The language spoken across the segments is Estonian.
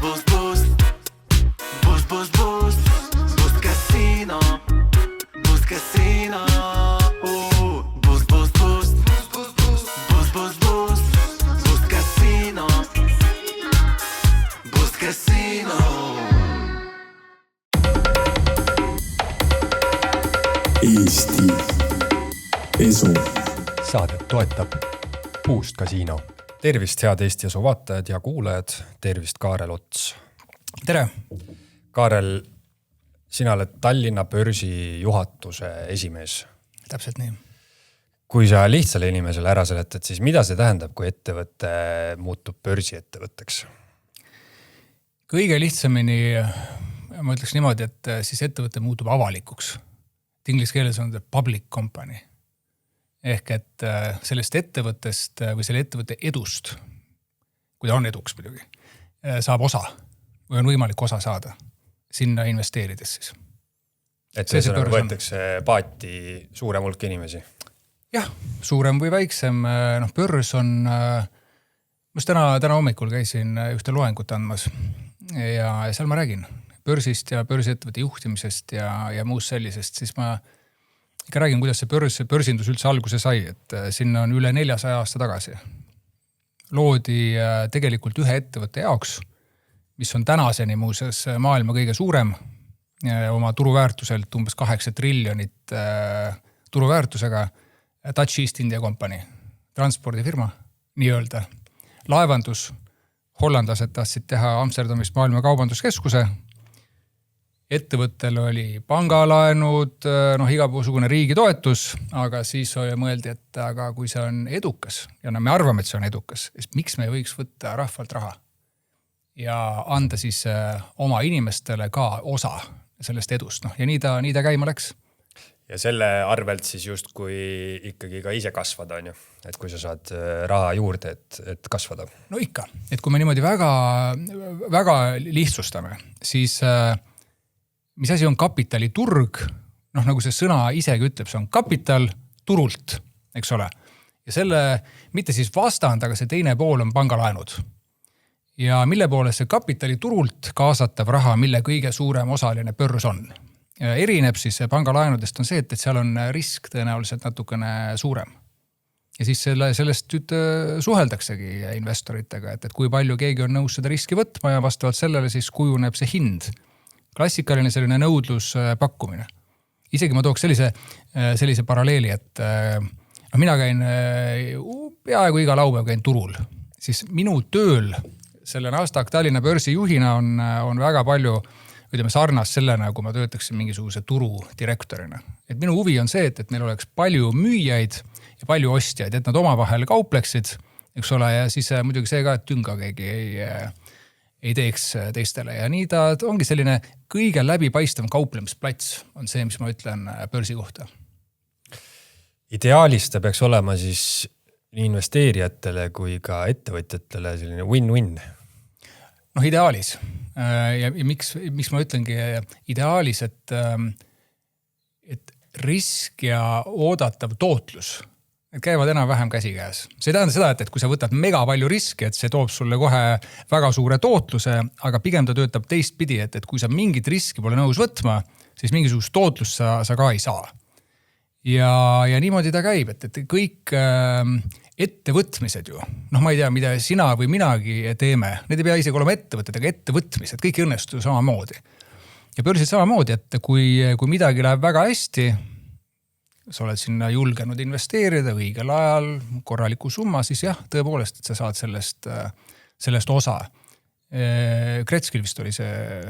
Boost, boost. Boost, boost, boost. Boost Casino. Boost Casino. Boost, boost, boost. Boost, boost, boost. Boost Casino. Boost Casino. Eesti Esu. Saadet toetab Boost Casino. Tervist, head Eesti Esu vaatajad ja kuulajad. Tervist, Kaarel Ots. Tere! Kaarel, sina oled Tallinna börsi juhatuse esimees. Täpselt nii. Kui sa lihtsale inimesele ära seletad, siis mida see tähendab, kui ettevõte muutub börsiettevõtteks? Kõige lihtsamini, ma ütleks niimoodi, et siis ettevõte muutub avalikuks. Inglise keeles on public company. Ehk et sellest ettevõttest või selle ettevõtte edust, kui ta on eduks muidugi, saab osa või on võimalik osa saada sinna investeerides siis. Et see võetakse paati suurem hulk inimesi? Jah, suurem või väiksem. Börs on, just täna hommikul käisin ühte loengut andmas ja seal ma räägin börsist ja börsiettevõtte juhtimisest ja muust sellisest, siis ma ikka räägin, kuidas see börsindus üldse alguse sai, et sinna on üle 400 aasta tagasi. Loodi tegelikult ühe ettevõtte jaoks, mis on tänaseni muuseas maailma kõige suurem oma turuväärtuselt umbes 8 triljonit turuväärtusega Dutch East India Company, transpordifirma, nii öelda. Laevandus, hollandlased tahtsid teha Amsterdamist maailma kaubanduskeskuse. Ettevõttel oli pangalaenud, igasugune riigi toetus, aga siis mõeldi, et aga kui see on edukas, ja me arvame, et see on edukas, siis miks me võiks võtta rahvalt raha ja anda siis oma inimestele ka osa sellest edust. Ja nii ta käima läks. Ja selle arvelt siis just kui ikkagi ka ise kasvada, on ju? Et kui sa saad raha juurde, et kasvada. No ikka. Et kui me niimoodi väga, väga lihtsustame, siis mis asi on kapitaliturg? Nagu see sõna isegi ütleb, see on kapital turult, eks ole. Ja selle, mitte siis vastand, aga see teine pool on pangalaenud. Ja mille poole see kapitaliturult kaasatav raha, mille kõige suurem osaline börs on. Erineb siis pangalaenudest on see, et seal on risk tõenäoliselt natukene suurem. Ja siis sellest suheldaksegi investoritega, et kui palju keegi on nõus seda riski võtma ja vastavalt sellele siis kujuneb see hind. Klassikaline selline nõudlus pakkumine. Isegi ma tooks sellise paralleeli, et mina käin peaaegu iga laupäev käin turul. Siis minu tööl selle Nasdaq Tallinna börsi juhina on väga palju sarnast sellena, kui ma töötaksin mingisuguse turu direktorina. Et minu huvi on see, et meil oleks palju müüjaid ja palju ostjaid, et nad omavahel kaupleksid, eks ole, ja siis muidugi see ka, et tünga keegi ei teeks teistele. Ja nii ta ongi selline kõige läbipaistev kauplemisplats on see, mis ma ütlen börsi kohta. Ideaalis ta peaks olema siis nii investeerijatele kui ka ettevõtjatele selline win-win. Ideaalis. Ja miks ma ütlengi ideaalis, et risk ja oodatav tootlus et käivad enam vähem käsi käes. See tähendab seda, et kui sa võtad mega palju riski, et see toob sulle kohe väga suure tootluse, aga pigem ta töötab teistpidi, et kui sa mingit riski pole nõus võtma, siis mingisugust tootlust sa ka ei saa. Ja niimoodi ta käib, et kõik ettevõtmised ju, ma ei tea, mida sina või minagi teeme, need ei pea isegi olema ettevõtted, aga ettevõtmised, kõik õnnestu samamoodi. Ja börsid samamoodi, et kui midagi läheb väga hästi, sa oled sinna julgenud investeerida õigel ajal, korraliku summa, siis jah, tõepoolest, et sa saad sellest osa. Kretskil vist oli see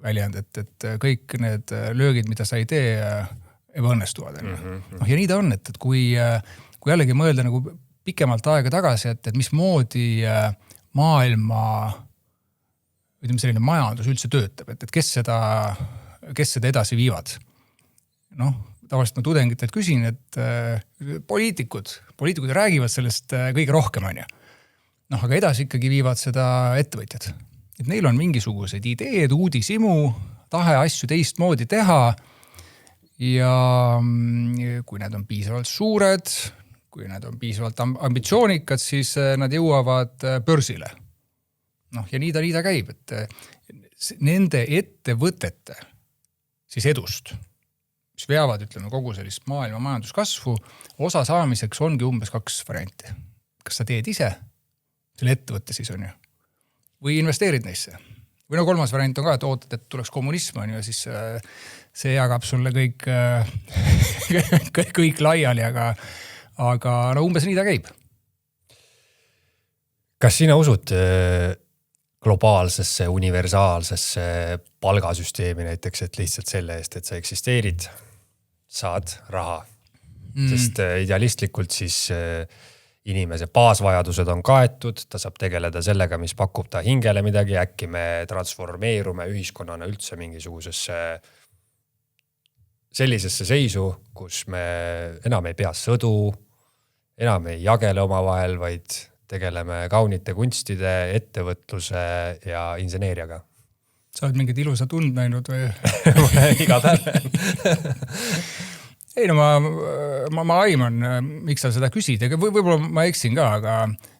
väljend, et kõik need löögid, mida sa ei tee, ebaõnnestuvad. Ja nii ta on, et kui jällegi mõelda nagu pikemalt aega tagasi, et mismoodi maailma selline majandus üldse töötab, et kes seda edasi viivad. Tavaliselt ma tudengitelt küsin, et poliitikud räägivad sellest kõige rohkem, on ju. Aga edasi ikkagi viivad seda ettevõtjad. Et neil on mingisugused ideed, uudisimu, tahe asju teistmoodi teha ja kui need on piisavalt suured, kui need on piisavalt ambitsioonikad, siis nad jõuavad börsile. Noh, ja nii ta käib, et nende ettevõtete siis edust, mis veavad, ütleme, kogu sellist maailma majanduskasvu, osa saamiseks ongi umbes 2 varianti. Kas sa teed ise, selle ettevõtte siis on ju, või investeerid neisse. Või no 3. variant on ka, et ootad, et tuleks kommunism on ju, siis see jagab sulle kõik laiali, aga no umbes nii ta käib. Kas sina usud globaalsesse, universaalsesse palgasüsteemi näiteks, et lihtsalt selle eest, et sa eksisteerid, saad raha? Sest idealistlikult siis inimese baasvajadused on kaetud, ta saab tegeleda sellega, mis pakub ta hingele midagi, äkki me transformeerume ühiskonnana üldse mingisugusesse sellisesse seisu, kus me enam ei pea sõdu, enam ei jagele omavahel, vaid tegeleme kaunite kunstide, ettevõtluse ja inseneeriaga. Sa oled mingid ilusad und näinud või? Iga päev. Ei no ma aiman, miks sa seda küsid, võib-olla ma eksin ka,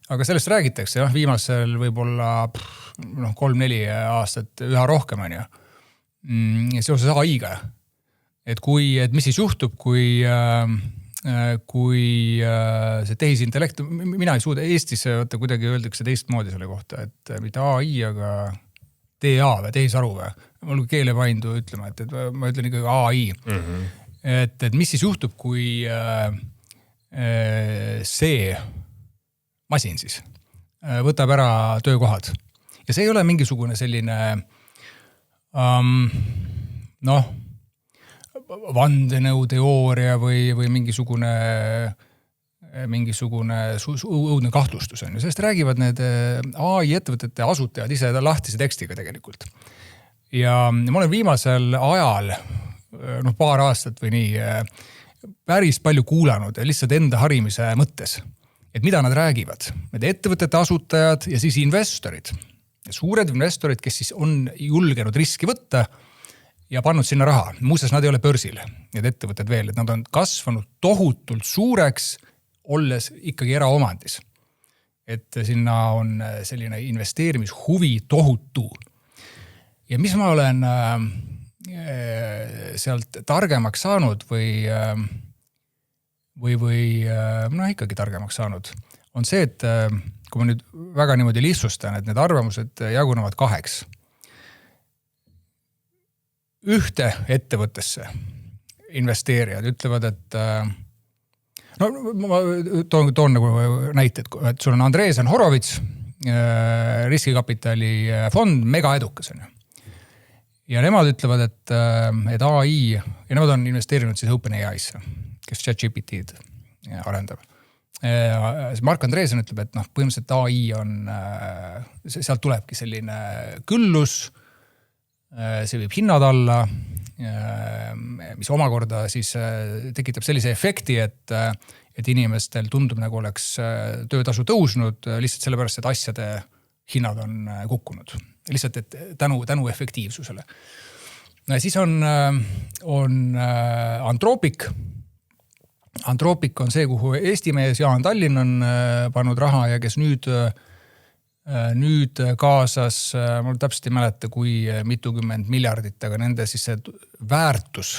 aga sellest räägitakse viimasel võib-olla 3-4 aastat üha rohkem on ju. Ja seoses AI-ga. Et mis siis juhtub, kui see tehisintellekt, mina ei suuda Eestis kuidagi öeldakse teistmoodi selle kohta, et mitte AI, aga TA või tehisaru või. Mul keelepaindu ütlema, et ma ütlen ikkagi AI. Et mis siis juhtub, kui see masin siis võtab ära töökohad. Ja see ei ole mingisugune selline vandenõuteooria või mingisugune õudne kahtlustus on. Sellest räägivad need AI ettevõtete asutajad ise lahtise tekstiga tegelikult. Ja ma olen viimasel ajal, paar aastat või nii, päris palju kuulanud lihtsalt enda harimise mõttes, et mida nad räägivad. Need ettevõtete asutajad ja siis investorid. Suured investorid, kes siis on julgenud riski võtta ja pannud sinna raha. Muuseas, nad ei ole börsil, need ettevõtted veel, et nad on kasvanud tohutult suureks, olles ikkagi eraomandis. Et sinna on selline investeerimishuvi tohutu. Ja mis ma olen sealt targemaks saanud või ikkagi targemaks saanud, on see, et kui ma nüüd väga niimoodi lihtsustan, et need arvamused jagunevad 2. Ühte ettevõttesse investeerijad ütlevad, et ma toon nagu näited, et sul on Andreesen Horovits, riskikapitali fond, mega edukas on ju. Ja nemad ütlevad, et AI, ja nemad on investeerinud siis OpenAI'sse, kes ChatGPT'd arendab. Mark Andreesen ütleb, et põhimõtteliselt AI on, sealt tulebki selline küllus, see viib hinnad alla, mis omakorda siis tekitab sellise efekti, et inimestel tundub nagu oleks töötasu tõusnud lihtsalt sellepärast, et asjade hinnad on kukkunud. Lihtsalt, et tänu efektiivsusele. Siis on Anthropic. Anthropic on see, kuhu Eesti mees Jaan Tallinn on pannud raha ja kes nüüd kaasas, ma täpselt ei mäleta, kui mitukümmend miljardit, aga nende siis see väärtus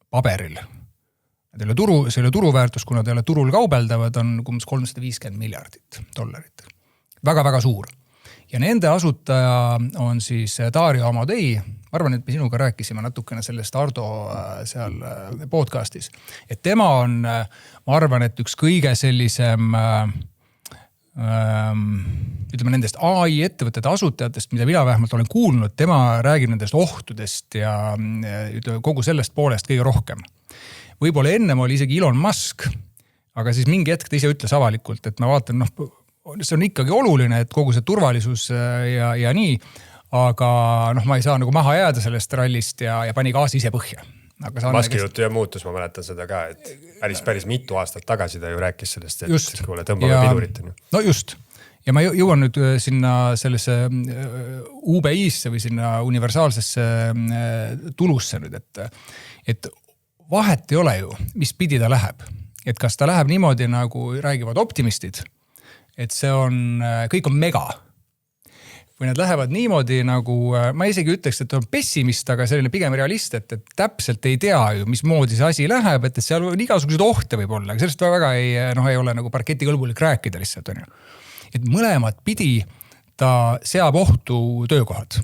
paberil. See ei ole turuväärtus, kuna ta ei ole turul kaubeldavad, on umbes $350 miljardit. Väga-väga suur. Ja nende asutaja on siis Dario Amodei. Ma arvan, et me sinuga rääkisime natukene sellest Ardo seal podcastis. Et tema on, ma arvan, et üks kõige sellisem ütleme nendest AI ettevõtete asutajatest, mida mina vähemalt olen kuulnud, tema räägib nendest ohtudest ja ütleme, kogu sellest poolest kõige rohkem. Võib-olla ennem oli isegi Elon Musk, aga siis mingi hetk ta ise ütles avalikult, et ma vaatan, see on ikkagi oluline, et kogu see turvalisus ja nii, aga ma ei saa nagu maha jääda sellest rallist ja pani gaasi ise põhja. Maski jutu ja muutus, ma mäletan seda ka, et päris mitu aastat tagasi ta ju rääkis sellest, et kuule tõmbame pidurit. No just. Ja ma jõuan nüüd sinna sellesse UBI-sse või sinna universaalsesse tulusse nüüd, et vahet ei ole ju, mis pidi ta läheb. Et kas ta läheb niimoodi, nagu räägivad optimistid, et see on, kõik on mega. või need lähevad niimoodi nagu, ma isegi ütleks, et on pessimist, aga selline pigem realist, et täpselt ei tea ju, mismoodi see asi läheb, et seal on igasuguseid ohte võib olla, aga sellest väga ei ole nagu parketikõlbulik rääkida lihtsalt, on ju. Et mõlemad pidi ta seab ohtu töökohad.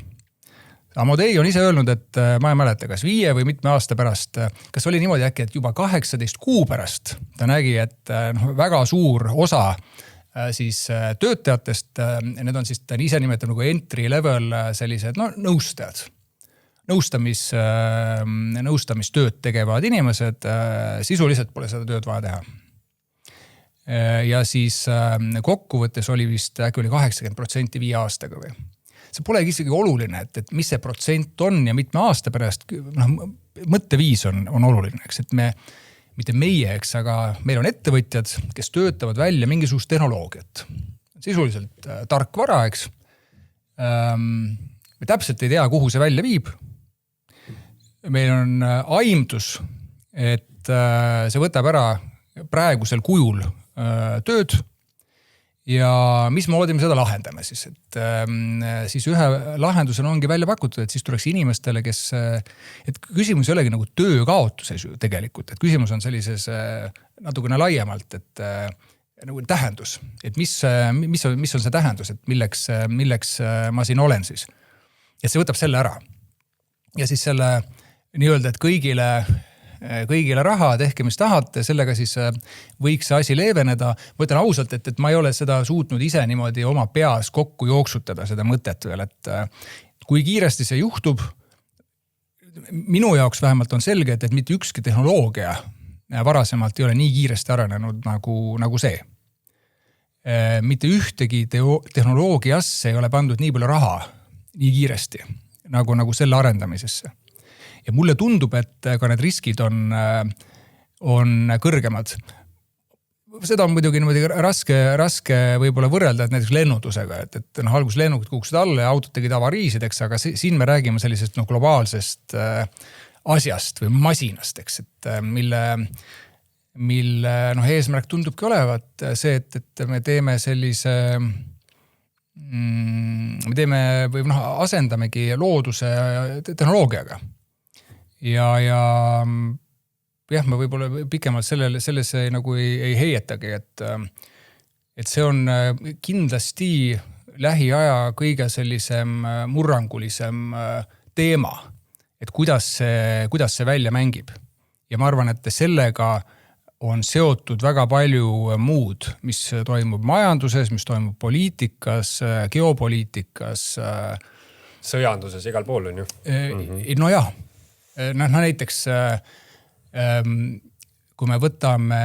Amodei on ise öelnud, et ma ei mäleta, kas 5 või mitme aasta pärast, kas oli niimoodi äkki, et juba 18 kuu pärast ta nägi, et väga suur osa siis töötajatest, need on siis, ta ise nimetab nagu entry level sellised nõustajad. Nõustamistööd tegevad inimesed, sisuliselt pole seda tööd vaja teha. Ja siis kokkuvõttes oli vist äkki oli 80% 5 aastaga või. See polegi isegi oluline, et mis see protsent on ja mitme aasta pärast, mõtteviis on oluline, eks, et mitte meie, eks, aga meil on ettevõtjad, kes töötavad välja mingisugust tehnoloogiat. Sisuliselt tarkvara, eks. Me täpselt ei tea, kuhu see välja viib. Meil on aimdus, et see võtab ära praegusel kujul tööd ja mismoodi me seda lahendame siis. Et siis ühe lahendusena ongi välja pakutud, et siis tuleks inimestele, et küsimus ei olegi nagu töökaotuses ju tegelikult, et küsimus on sellises natukene laiemalt, et nagu tähendus, et mis on see tähendus, et milleks ma siin olen siis. Ja see võtab selle ära. Ja siis selle nii-öelda, et kõigile raha, tehke mis tahate, sellega siis võiks see asi leeveneda. Ma ütlen ausalt, et ma ei ole seda suutnud ise niimoodi oma peas kokku jooksutada seda mõtet veel, et kui kiiresti see juhtub, minu jaoks vähemalt on selge, et mitte ükski tehnoloogia varasemalt ei ole nii kiiresti arenenud nagu see. Mitte ühtegi tehnoloogiasse ei ole pandud nii palju raha nii kiiresti nagu selle arendamisesse. Ja mulle tundub, et ka need riskid on kõrgemad. Seda on muidugi raske võib-olla võrrelda, et näiteks lennundusega, et alguses lennukid kukkusid alla ja autod tegid avariisid, eks, aga siin me räägime sellisest globaalsest asjast või masinast, eks, et mille eesmärk tundubki olevat see, et me teeme sellise või asendamegi looduse tehnoloogiaga. Ja ma võib-olla pikemalt sellesse nagu ei heietagi, et see on kindlasti lähiaja kõige sellisem murrangulisem teema, et kuidas see välja mängib. Ja ma arvan, et sellega on seotud väga palju muud, mis toimub majanduses, mis toimub poliitikas, geopoliitikas. Sõjanduses igal pool on ju. No jah. Näiteks, kui me võtame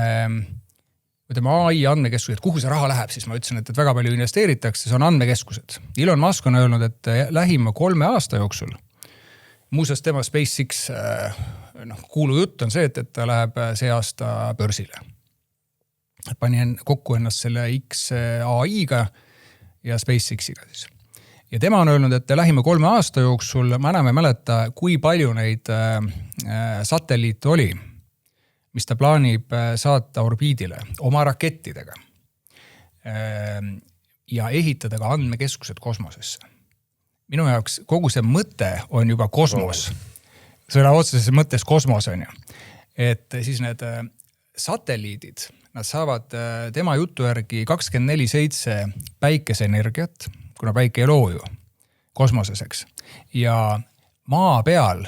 AI andmekeskused, kuhu see raha läheb, siis ma ütlesin, et väga palju investeeritakse, see on andmekeskused. Elon Musk on öelnud, et lähima 3 aasta jooksul, muuseas tema SpaceX kuulu jutt on see, et ta läheb see aasta börsile. Pani kokku ennast selle XAI-ga ja SpaceX-iga siis. Ja tema on öelnud, et lähima 3 aasta jooksul, ma enam ei mäleta, kui palju neid satelliite oli, mis ta plaanib saata orbiidile oma rakettidega ja ehitada ka andmekeskused kosmosesse. Minu jaoks kogu see mõte on juba kosmos. Sõna otseses mõttes kosmos on ju. Et siis need satelliidid, nad saavad tema jutu järgi 24/7 päikeseenergiat, kuna päike ei loo ju kosmoseseks. Ja maa peal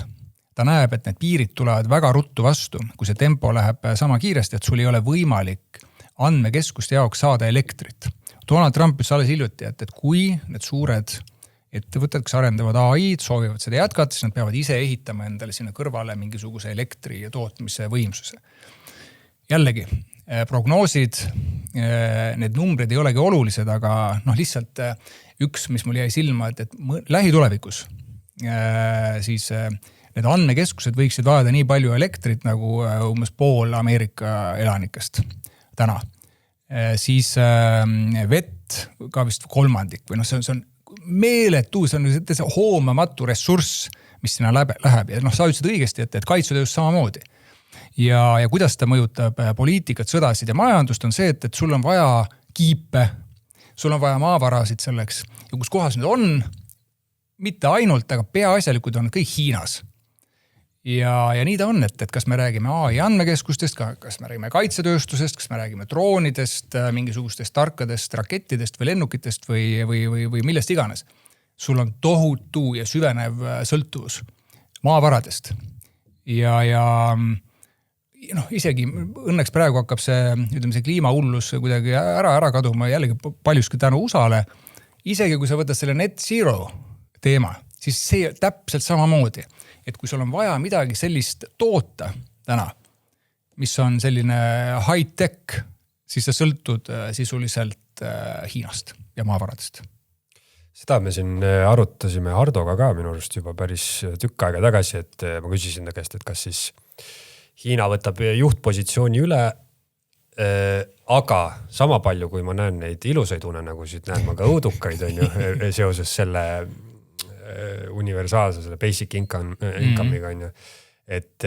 ta näeb, et need piirid tulevad väga ruttu vastu, kui see tempo läheb sama kiiresti, et sul ei ole võimalik andmekeskuste jaoks saada elektrit. Donald Trump ütles alles hiljuti, et kui need suured ettevõtted, kes arendavad AI-d, soovivad seda jätkata, siis nad peavad ise ehitama endale sinna kõrvale mingisuguse elektri ja tootmise võimsuse. Jällegi, prognoosid, need numbrid ei olegi olulised, aga lihtsalt üks, mis mul jäi silma, et lähitulevikus siis need andmekeskused võiksid vajada nii palju elektrit nagu umbes pool Ameerika elanikest täna. Siis vett ka vist 3 või see on meeletu, see on hoomamatu ressurss, mis sinna läheb. Ja sa ütlesid õigesti, et kaitsetöös samamoodi. Ja kuidas ta mõjutab poliitikat, sõdasid ja majandust on see, et sul on vaja kiipe, sul on vaja maavarasid selleks ja kus kohas need on, mitte ainult, aga peaasjalikud on kõik Hiinas. Ja nii ta on, et kas me räägime AI andmekeskustest, kas me räägime kaitsetööstusest, kas me räägime droonidest, mingisugustest tarkadest rakettidest või lennukitest või millest iganes. Sul on tohutu ja süvenev sõltuvus maavaradest. Ja isegi õnneks praegu hakkab see kliimahullus kuidagi ära kaduma jällegi paljuski tänu USA-le. Isegi kui sa võtad selle net zero teema, siis see täpselt samamoodi. Et kui sul on vaja midagi sellist toota täna, mis on selline high-tech, siis sa sõltud sisuliselt Hiinast ja maavaradest. Seda me siin arutasime Hardoga ka minu arust juba päris tükk aega tagasi, et ma küsisin ta käest, et kas siis Hiina võtab juhtpositsiooni üle, aga sama palju, kui ma näen neid ilusaid unenägusid, näen ma ka õudukaid on ju, seoses selle universaalse, selle basic income'iga on ju. Et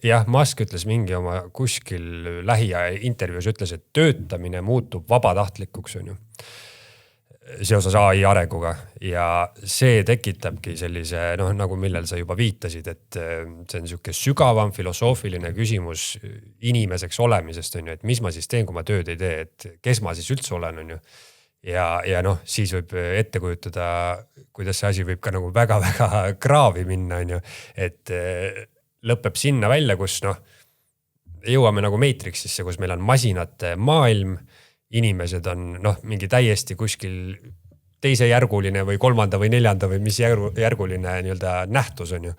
jah, Musk ütles mingi oma kuskil lähiaja intervjuus ütles, et töötamine muutub vabatahtlikuks on ju. Seoses AI arenguga ja see tekitabki sellise, nagu millel sa juba viitasid, et see on siuke sügavam filosoofiline küsimus inimeseks olemisest on ju, et mis ma siis teen, kui ma tööd ei tee, et kes ma siis üldse olen on ju. Ja siis võib ette kujutada, kuidas see asi võib ka nagu väga-väga kraavi minna on ju, et lõpeb sinna välja, kus jõuame nagu Matrixisse, kus meil on masinate maailm, inimesed on mingi täiesti kuskil teisejärguline või kolmanda või neljanda või mis järguline nii-öelda nähtus on ju.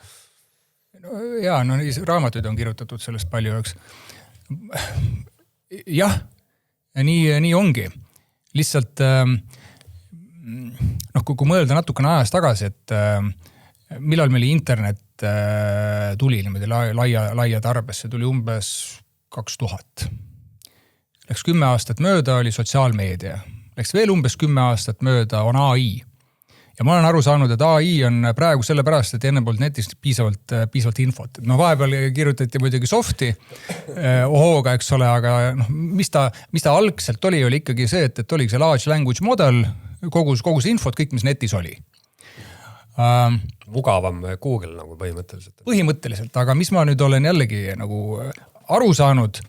Jaa, raamatuid on kirjutatud sellest palju, eks. Jah, nii ongi. Lihtsalt, kui mõelda natukene ajast tagasi, et millal meil internet tuli niimoodi laia tarbesse, tuli umbes 2000. Läks 10 aastat mööda, oli sotsiaalmeedia. Läks veel umbes 10 aastat mööda, on AI. Ja ma olen aru saanud, et AI on praegu sellepärast, et enne poolt netist piisavalt infot. Vahepeal kirjutati muidugi softi ohooga, eks ole, aga mis ta algselt oli ikkagi see, et oli see large language model, kogu see infot, kõik, mis netis oli. Mugavam Google nagu põhimõtteliselt. Põhimõtteliselt, aga mis ma nüüd olen jällegi nagu aru saanud,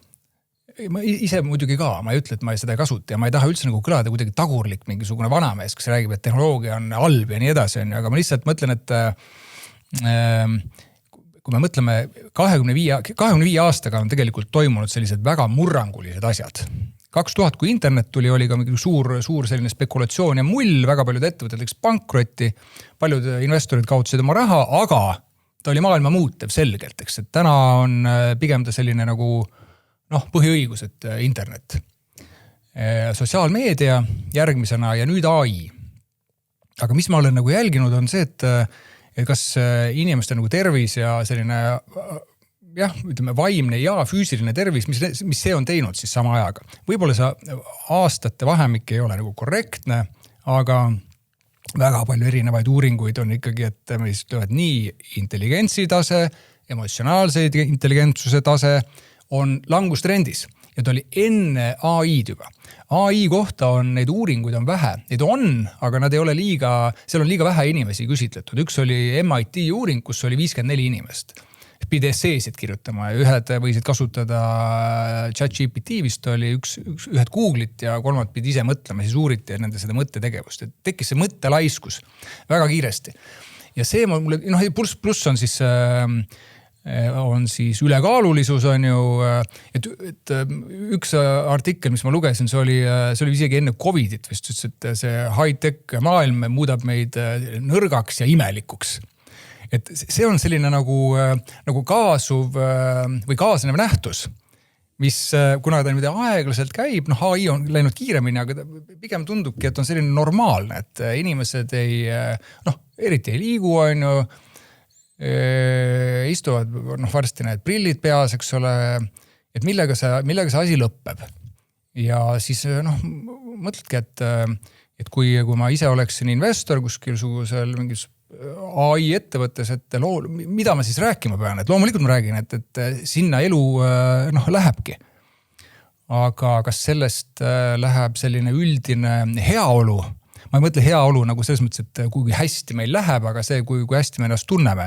ma ise muidugi ka, ma ei ütle, et ma seda ei kasuta ja ma ei taha üldse nagu kõlada kuidagi tagurlik mingisugune vanamees, kes räägib, et tehnoloogia on halb ja nii edasi, aga ma lihtsalt mõtlen, et kui me mõtleme 25 aastaga on tegelikult toimunud sellised väga murrangulised asjad. 2000, kui internet tuli, oli ka suur selline spekulatsioon ja mull, väga paljud ettevõtted läks pankrotti, paljud investorid kaotasid oma raha, aga ta oli maailma muutev selgelt, eks, et täna on pigem ta selline nagu põhiõigus, et internet. Sotsiaalmeedia järgmisena ja nüüd AI. Aga mis ma olen nagu jälginud on see, et kas inimeste nagu tervis ja selline vaimne ja füüsiline tervis, mis see on teinud siis sama ajaga. Võib-olla see aastate vahemik ei ole nagu korrektne, aga väga palju erinevaid uuringuid on ikkagi, et me ütlevad nii intelligentsi tase, emotsionaalseid intelligentsuse tase, on langustrendis ja ta oli enne AI-d juba. AI kohta on neid uuringuid on vähe. Neid on, aga nad ei ole seal on liiga vähe inimesi küsitletud. Üks oli MIT uuring, kus oli 54 inimest. Pidi esseesid kirjutama ja ühed võisid kasutada ChatGPT vist oli ühed Google'it ja kolmad pidi ise mõtlema, siis uuriti nende seda mõttetegevust. Et tekkis see mõttelaiskus väga kiiresti. Ja see mulle, pluss on siis ülekaalulisus on ju, et üks artikkel, mis ma lugesin, see oli isegi enne COVIDit vist, et see high-tech maailm muudab meid nõrgaks ja imelikuks. Et see on selline nagu kaasuv või kaasnev nähtus, mis kuna ta niimoodi aeglaselt käib, AI on läinud kiiremini, aga pigem tundubki, et on selline normaalne, et inimesed eriti ei liigu, on ju, istuvad varsti need prillid peas, eks ole, et millega see asi lõpeb. Ja siis mõtledki, et kui ma ise oleksin investor kuskil sugusel mingis AI ettevõttes, et mida ma siis rääkima pean, et loomulikult ma räägin, et sinna elu lähebki. aga kas sellest läheb selline üldine heaolu? Ma ei mõtle heaolu nagu selles mõttes, et kui hästi meil läheb, aga see, kui hästi me ennast tunneme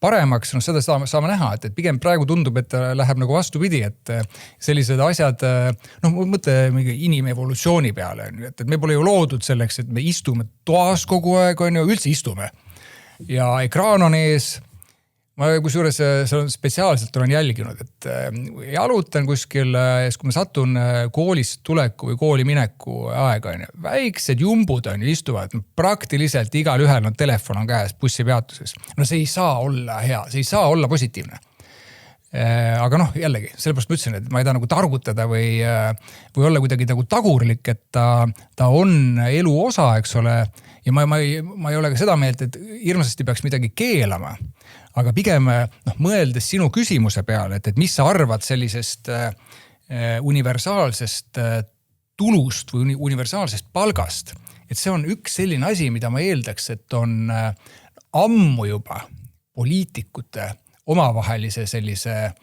paremaks, no seda saame näha, et pigem praegu tundub, et läheb nagu vastupidi, et sellised asjad, mõtle mingi inimevolutsiooni peale, et me pole ju loodud selleks, et me istume toas kogu aeg, on ju, üldse istume ja ekraan on ees. Ma kusjuures spetsiaalselt olen jälginud, et jalutan kuskil, kui ma satun koolist tuleku või kooli mineku aega, väiksed jumbud on ju istuvad, praktiliselt igal ühel on telefon on käes bussipeatuses. No see ei saa olla hea, see ei saa olla positiivne. Aga jällegi, sellepärast ma ütlesin, et ma ei taha nagu targutada või olla kuidagi nagu tagurlik, et ta on elu osa, eks ole, ja ma ei ole ka seda meelt, et hirmsasti peaks midagi keelama. Aga pigem mõeldes sinu küsimuse peale, et mis sa arvad sellisest universaalsest tulust või universaalsest palgast, et see on üks selline asi, mida ma eeldaks, et on ammu juba poliitikute omavahelise sellise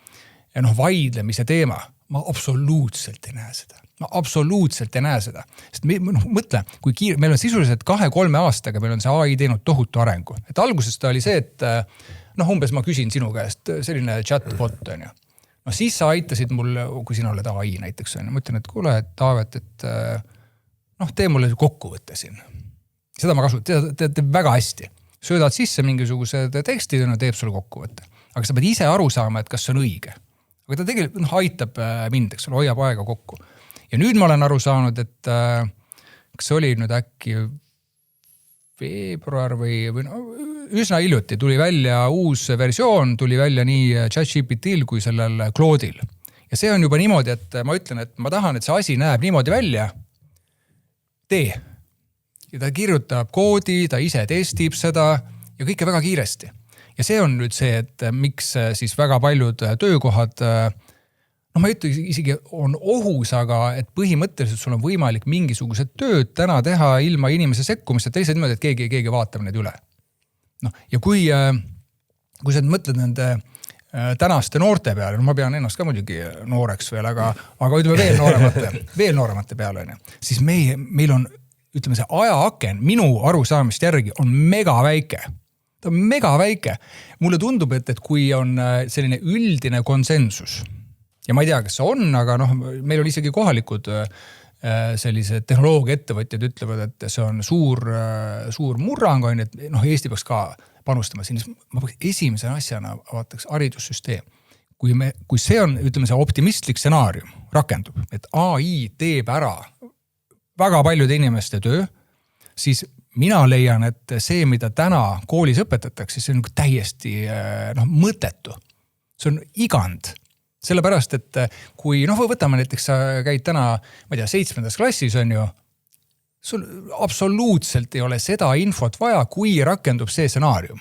vaidlemise teema. Ma absoluutselt ei näe seda. Sest mõtle, kui meil on sisuliselt 2-3 aastaga, meil on see AI teinud tohutu arengu. Et alguses ta oli see, et umbes ma küsin sinu käest, selline chatbot on ju. Siis sa aitasid mul, kui sina oled AI näiteks on ju, ma ütlen, et kuule, et Taavet, et tee mulle kokkuvõtte siin. Seda ma kasutan, teed väga hästi. Söödad sisse mingisugused tekstid ja teeb sulle kokkuvõtte. Aga sa pead ise aru saama, et kas see on õige. Aga ta tegelikult aitab mind, eks ole, hoiab aega kokku. Ja nüüd ma olen aru saanud, et kas oli nüüd äkki veebruar või üsna hiljuti tuli välja uus versioon, tuli välja nii ChatGPT-l kui sellel Claude'il. Ja see on juba niimoodi, et ma ütlen, et ma tahan, et see asi näeb niimoodi välja. Tee. Ja ta kirjutab koodi, ta ise testib seda ja kõike väga kiiresti. Ja see on nüüd see, et miks siis väga paljud töökohad, ma ei ütle isegi on ohus, aga et põhimõtteliselt sul on võimalik mingisugused tööd täna teha ilma inimese sekkumist, et teised niimoodi, et keegi vaatab need üle. Ja kui sa mõtled nende tänaste noorte peale, ma pean ennast ka muidugi nooreks veel, aga ütleme veel nooremate peale, siis meil on, ütleme see ajaaken, minu arusaamist järgi on mega väike. Ta on mega väike. Mulle tundub, et kui on selline üldine konsensus, ja ma ei tea, kas see on, aga meil on isegi kohalikud sellised tehnoloogiaettevõtjad ütlevad, et see on suur murrang, on, et Eesti peaks ka panustama siin. Ma peaks esimese asjana vaataks haridussüsteem. Kui see on, ütleme, see optimistlik stsenaarium rakendub, et AI teeb ära väga paljude inimeste töö, siis mina leian, et see, mida täna koolis õpetatakse, see on täiesti mõttetu. See on igand. Sellepärast, et kui, võtame näiteks, sa käid täna, ma ei tea, 7. klassis on ju, sul absoluutselt ei ole seda infot vaja, kui rakendub see stsenaarium,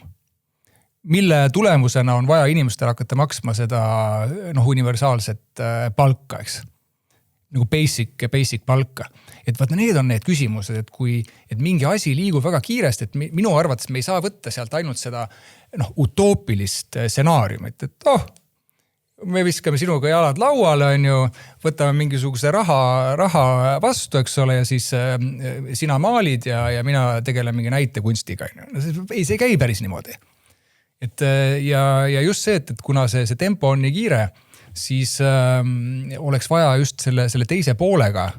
mille tulemusena on vaja inimestele hakata maksma seda universaalset palka, eks. Nagu basic palka. Et vaata, need on need küsimused, et mingi asi liigub väga kiiresti, et minu arvates me ei saa võtta sealt ainult seda utoopilist stsenaariumit, et me viskame sinuga jalad lauale, on ju, võtame mingisuguse raha vastu, eks ole, ja siis sina maalid ja mina tegelen mingi näitekunstiga. Ei, see käi päris niimoodi. Ja just see, et kuna see tempo on nii kiire, siis oleks vaja just selle teise poolega.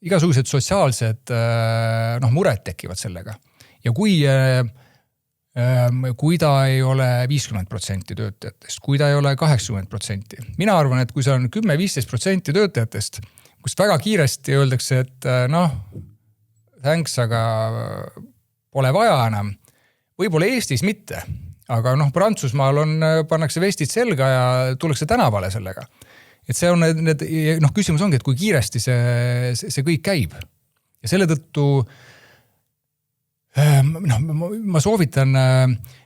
Igasugused sotsiaalsed mured tekivad sellega. Ja kui ta ei ole 50% töötajatest, kui ta ei ole 80%. Mina arvan, et kui see on 10-15% töötajatest, kus väga kiiresti öeldakse, et thanks, aga pole vaja enam. Võib-olla Eestis mitte, aga Prantsusmaal pannakse vestid selga ja tullakse tänavale sellega. Et see on küsimus ongi, et kui kiiresti see kõik käib. Ja selle tõttu ma soovitan,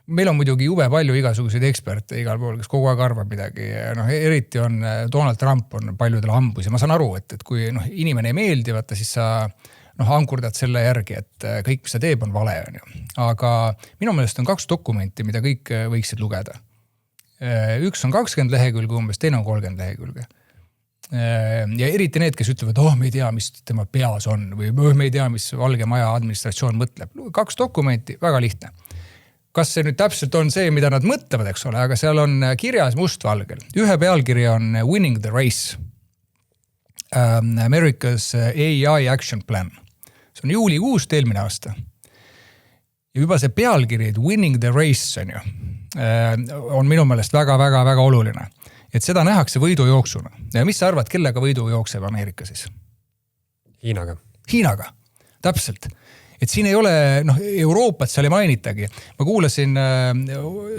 meil on muidugi jube palju igasuguseid eksperte igal pool, kes kogu aeg arvab midagi. Eriti on Donald Trump on paljudel hambus ja ma saan aru, et kui inimene ei meeldi, vaata, siis sa ankurdad selle järgi, et kõik, mis sa teeb, on vale. On ju. Aga minu meelest on 2 dokumenti, mida kõik võiksid lugeda. Üks on 20 lehekülge umbes, teine on 30 lehekülge. ja eriti need, kes ütlevad, me ei tea, mis tema peas on või me ei tea, mis Valge Maja administratsioon mõtleb. 2 dokumenti, väga lihtne. Kas see nüüd täpselt on see, mida nad mõtlevad, eks ole, aga seal on kirjas mustvalgel. Ühe pealkiri on Winning the Race. America's AI Action Plan. See on juulikuust eelmine aasta. Ja juba see pealkiri, Winning the Race on ju, on minu meelest väga oluline. Et seda nähakse võidujooksuna. Ja mis sa arvad, kellega võidu jookseb Ameerika siis? Hiinaga. Hiinaga, täpselt. Et siin ei ole, Euroopat seal ei mainitagi. Ma kuulasin,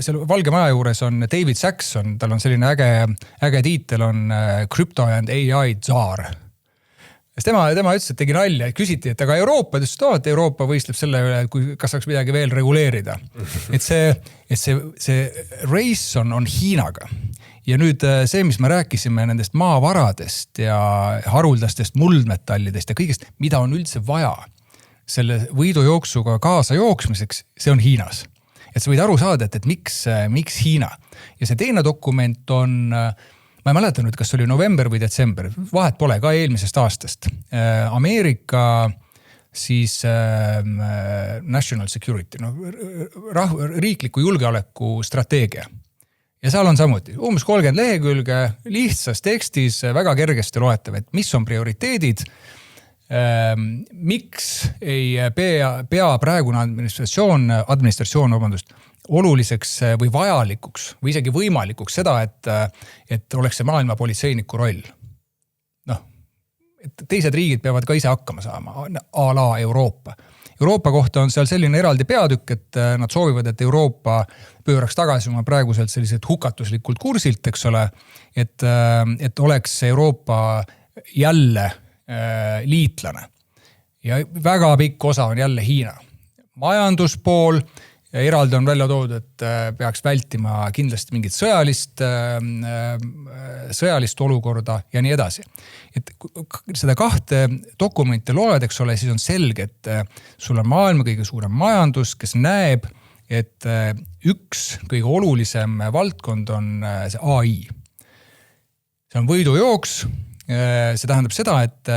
seal Valge Maja juures on David Saxon, tal on selline äge tiitel on Crypto and AI Tsar. Tema ütles, et tegi nalja, küsiti, et aga Euroopa, et Euroopa võistleb selle üle, kas saaks midagi veel reguleerida. Et see race on Hiinaga. Ja nüüd see, mis me rääkisime nendest maavaradest ja haruldastest muldmetallidest ja kõigest, mida on üldse vaja selle võidujooksuga kaasa jooksmiseks, see on Hiinas. Et sa võid aru saada, et miks Hiina. Ja see teine dokument on, ma ei mäleta nüüd, kas oli november või detsember, vahet pole ka eelmisest aastast. Ameerika siis national security, riikliku julgeoleku strateegia. Ja seal on samuti umbes 30 lehekülge lihtsas tekstis väga kergesti loetav, et mis on prioriteedid, miks ei pea praegune administratsioon oluliseks või vajalikuks või isegi võimalikuks seda, et oleks see maailma politseiniku roll. Et teised riigid peavad ka ise hakkama saama, a la Euroopa. Euroopa kohta on seal selline eraldi peatükk, et nad soovivad, et Euroopa pööraks tagasi oma praeguselt sellised hukatuslikult kursilt, eks ole, et oleks Euroopa jälle liitlane. Ja väga pikk osa on jälle Hiina. Majanduspool ja eraldi on välja toodud, et peaks vältima kindlasti mingit sõjalist olukorda ja nii edasi. Et seda 2 dokumente loed, eks ole, siis on selge, et sul on maailma kõige suurem majandus, kes näeb, et üks kõige olulisem valdkond on see AI. See on võidujooks. See tähendab seda, et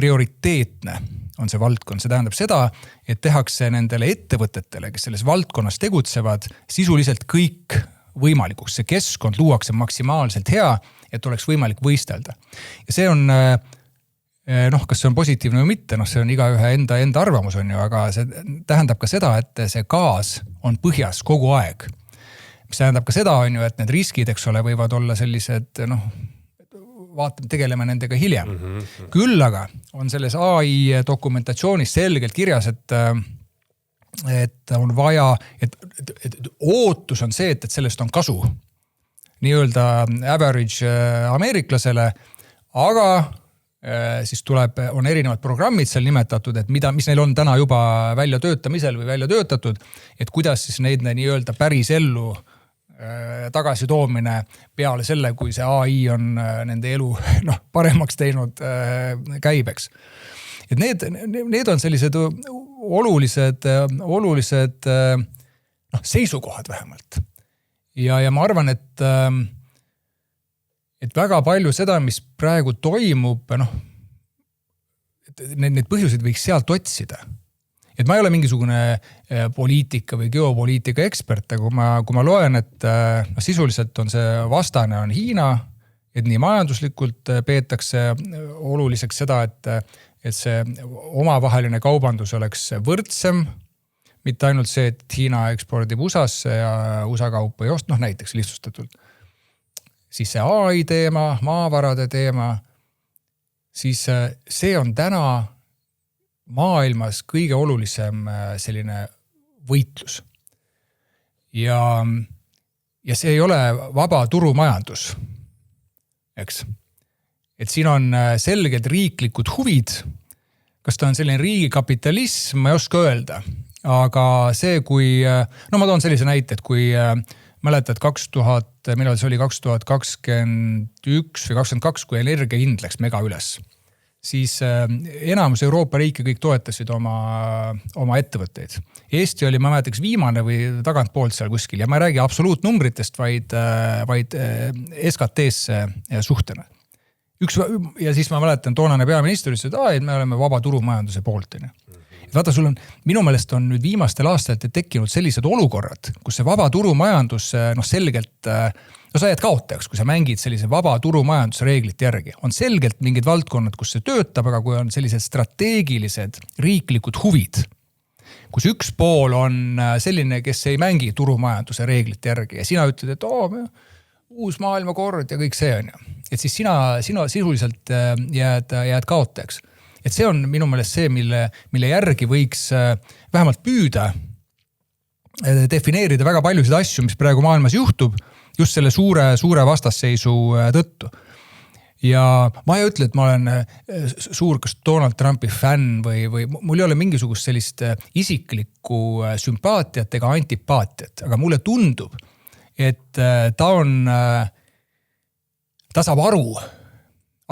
prioriteetne on see valdkond. See tähendab seda, et tehakse nendele ettevõtetele, kes selles valdkonnas tegutsevad, sisuliselt kõik võimalikuks. See keskkond luuakse maksimaalselt hea, et oleks võimalik võistelda. Ja see on, kas see on positiivne või mitte, see on igaühe enda arvamus on ju, aga see tähendab ka seda, et see gaas on põhjas kogu aeg. Mis tähendab ka seda on ju, et need riskid, eks ole, võivad olla sellised, vaatame, tegeleme nendega hiljem. Küll aga on selles AI dokumentatsioonis selgelt kirjas, et on vaja, et ootus on see, et sellest on kasu. Nii-öelda average ameeriklasele, aga siis on erinevad programmid seal nimetatud, et mis neil on täna juba välja töötamisel või välja töötatud, et kuidas siis neid nii-öelda päris ellu tagasi toomine peale selle, kui see AI on nende elu paremaks teinud käibeks. Et need on sellised olulised seisukohad vähemalt. Ja ma arvan, et väga palju seda, mis praegu toimub, need põhjuseid võiks sealt otsida. Et ma ei ole mingisugune poliitika või geopoliitika ekspert, aga kui ma loen, et sisuliselt on see vastane on Hiina, et nii majanduslikult peetakse oluliseks seda, et see omavaheline kaubandus oleks võrdsem, mitte ainult see, et Hiina ekspordib USAsse ja USA kaupa ei ost, näiteks lihtsustatult. Siis see AI teema, maavarade teema, siis see on täna maailmas kõige olulisem selline võitlus. Ja see ei ole vaba turumajandus, eks. Et siin on selged riiklikud huvid. Kas ta on selline riigikapitalism, ma ei oska öelda. Aga see, kui, ma toon sellise näite, et kui mäletad millal see oli 2021 või 2022, kui energia hind läks mega üles, siis enamus Euroopa riike kõik toetasid oma ettevõtteid. Eesti oli, ma mäletaks, viimane või tagantpoolt seal kuskil ja ma ei räägi absoluutnumbritest, vaid SKT-sse suhtena. ja siis ma mäletan, toonane peaminister ütles, et me oleme vaba turumajanduse poolt. Vaata, minu meelest on nüüd viimastel aastatel tekkinud sellised olukorrad, kus see vaba turumajandus selgelt, sa jääd kaotajaks, kui sa mängid sellise vaba turumajanduse reeglite järgi. On selgelt mingid valdkonnad, kus see töötab, aga kui on sellised strateegilised riiklikud huvid, kus üks pool on selline, kes ei mängi turumajanduse reeglite järgi ja sina ütled, et uus maailmakord ja kõik see on ju. Et siis sina sisuliselt jääd kaotajaks. Et see on minu meelest see, mille järgi võiks vähemalt püüda defineerida väga paljusid asju, mis praegu maailmas juhtub, just selle suure vastasseisu tõttu. Ja ma ei ütle, et ma olen suur kas Donald Trumpi fänn või mul ei ole mingisugust sellist isiklikku sümpaatiat ega antipaatiat, aga mulle tundub, et ta saab aru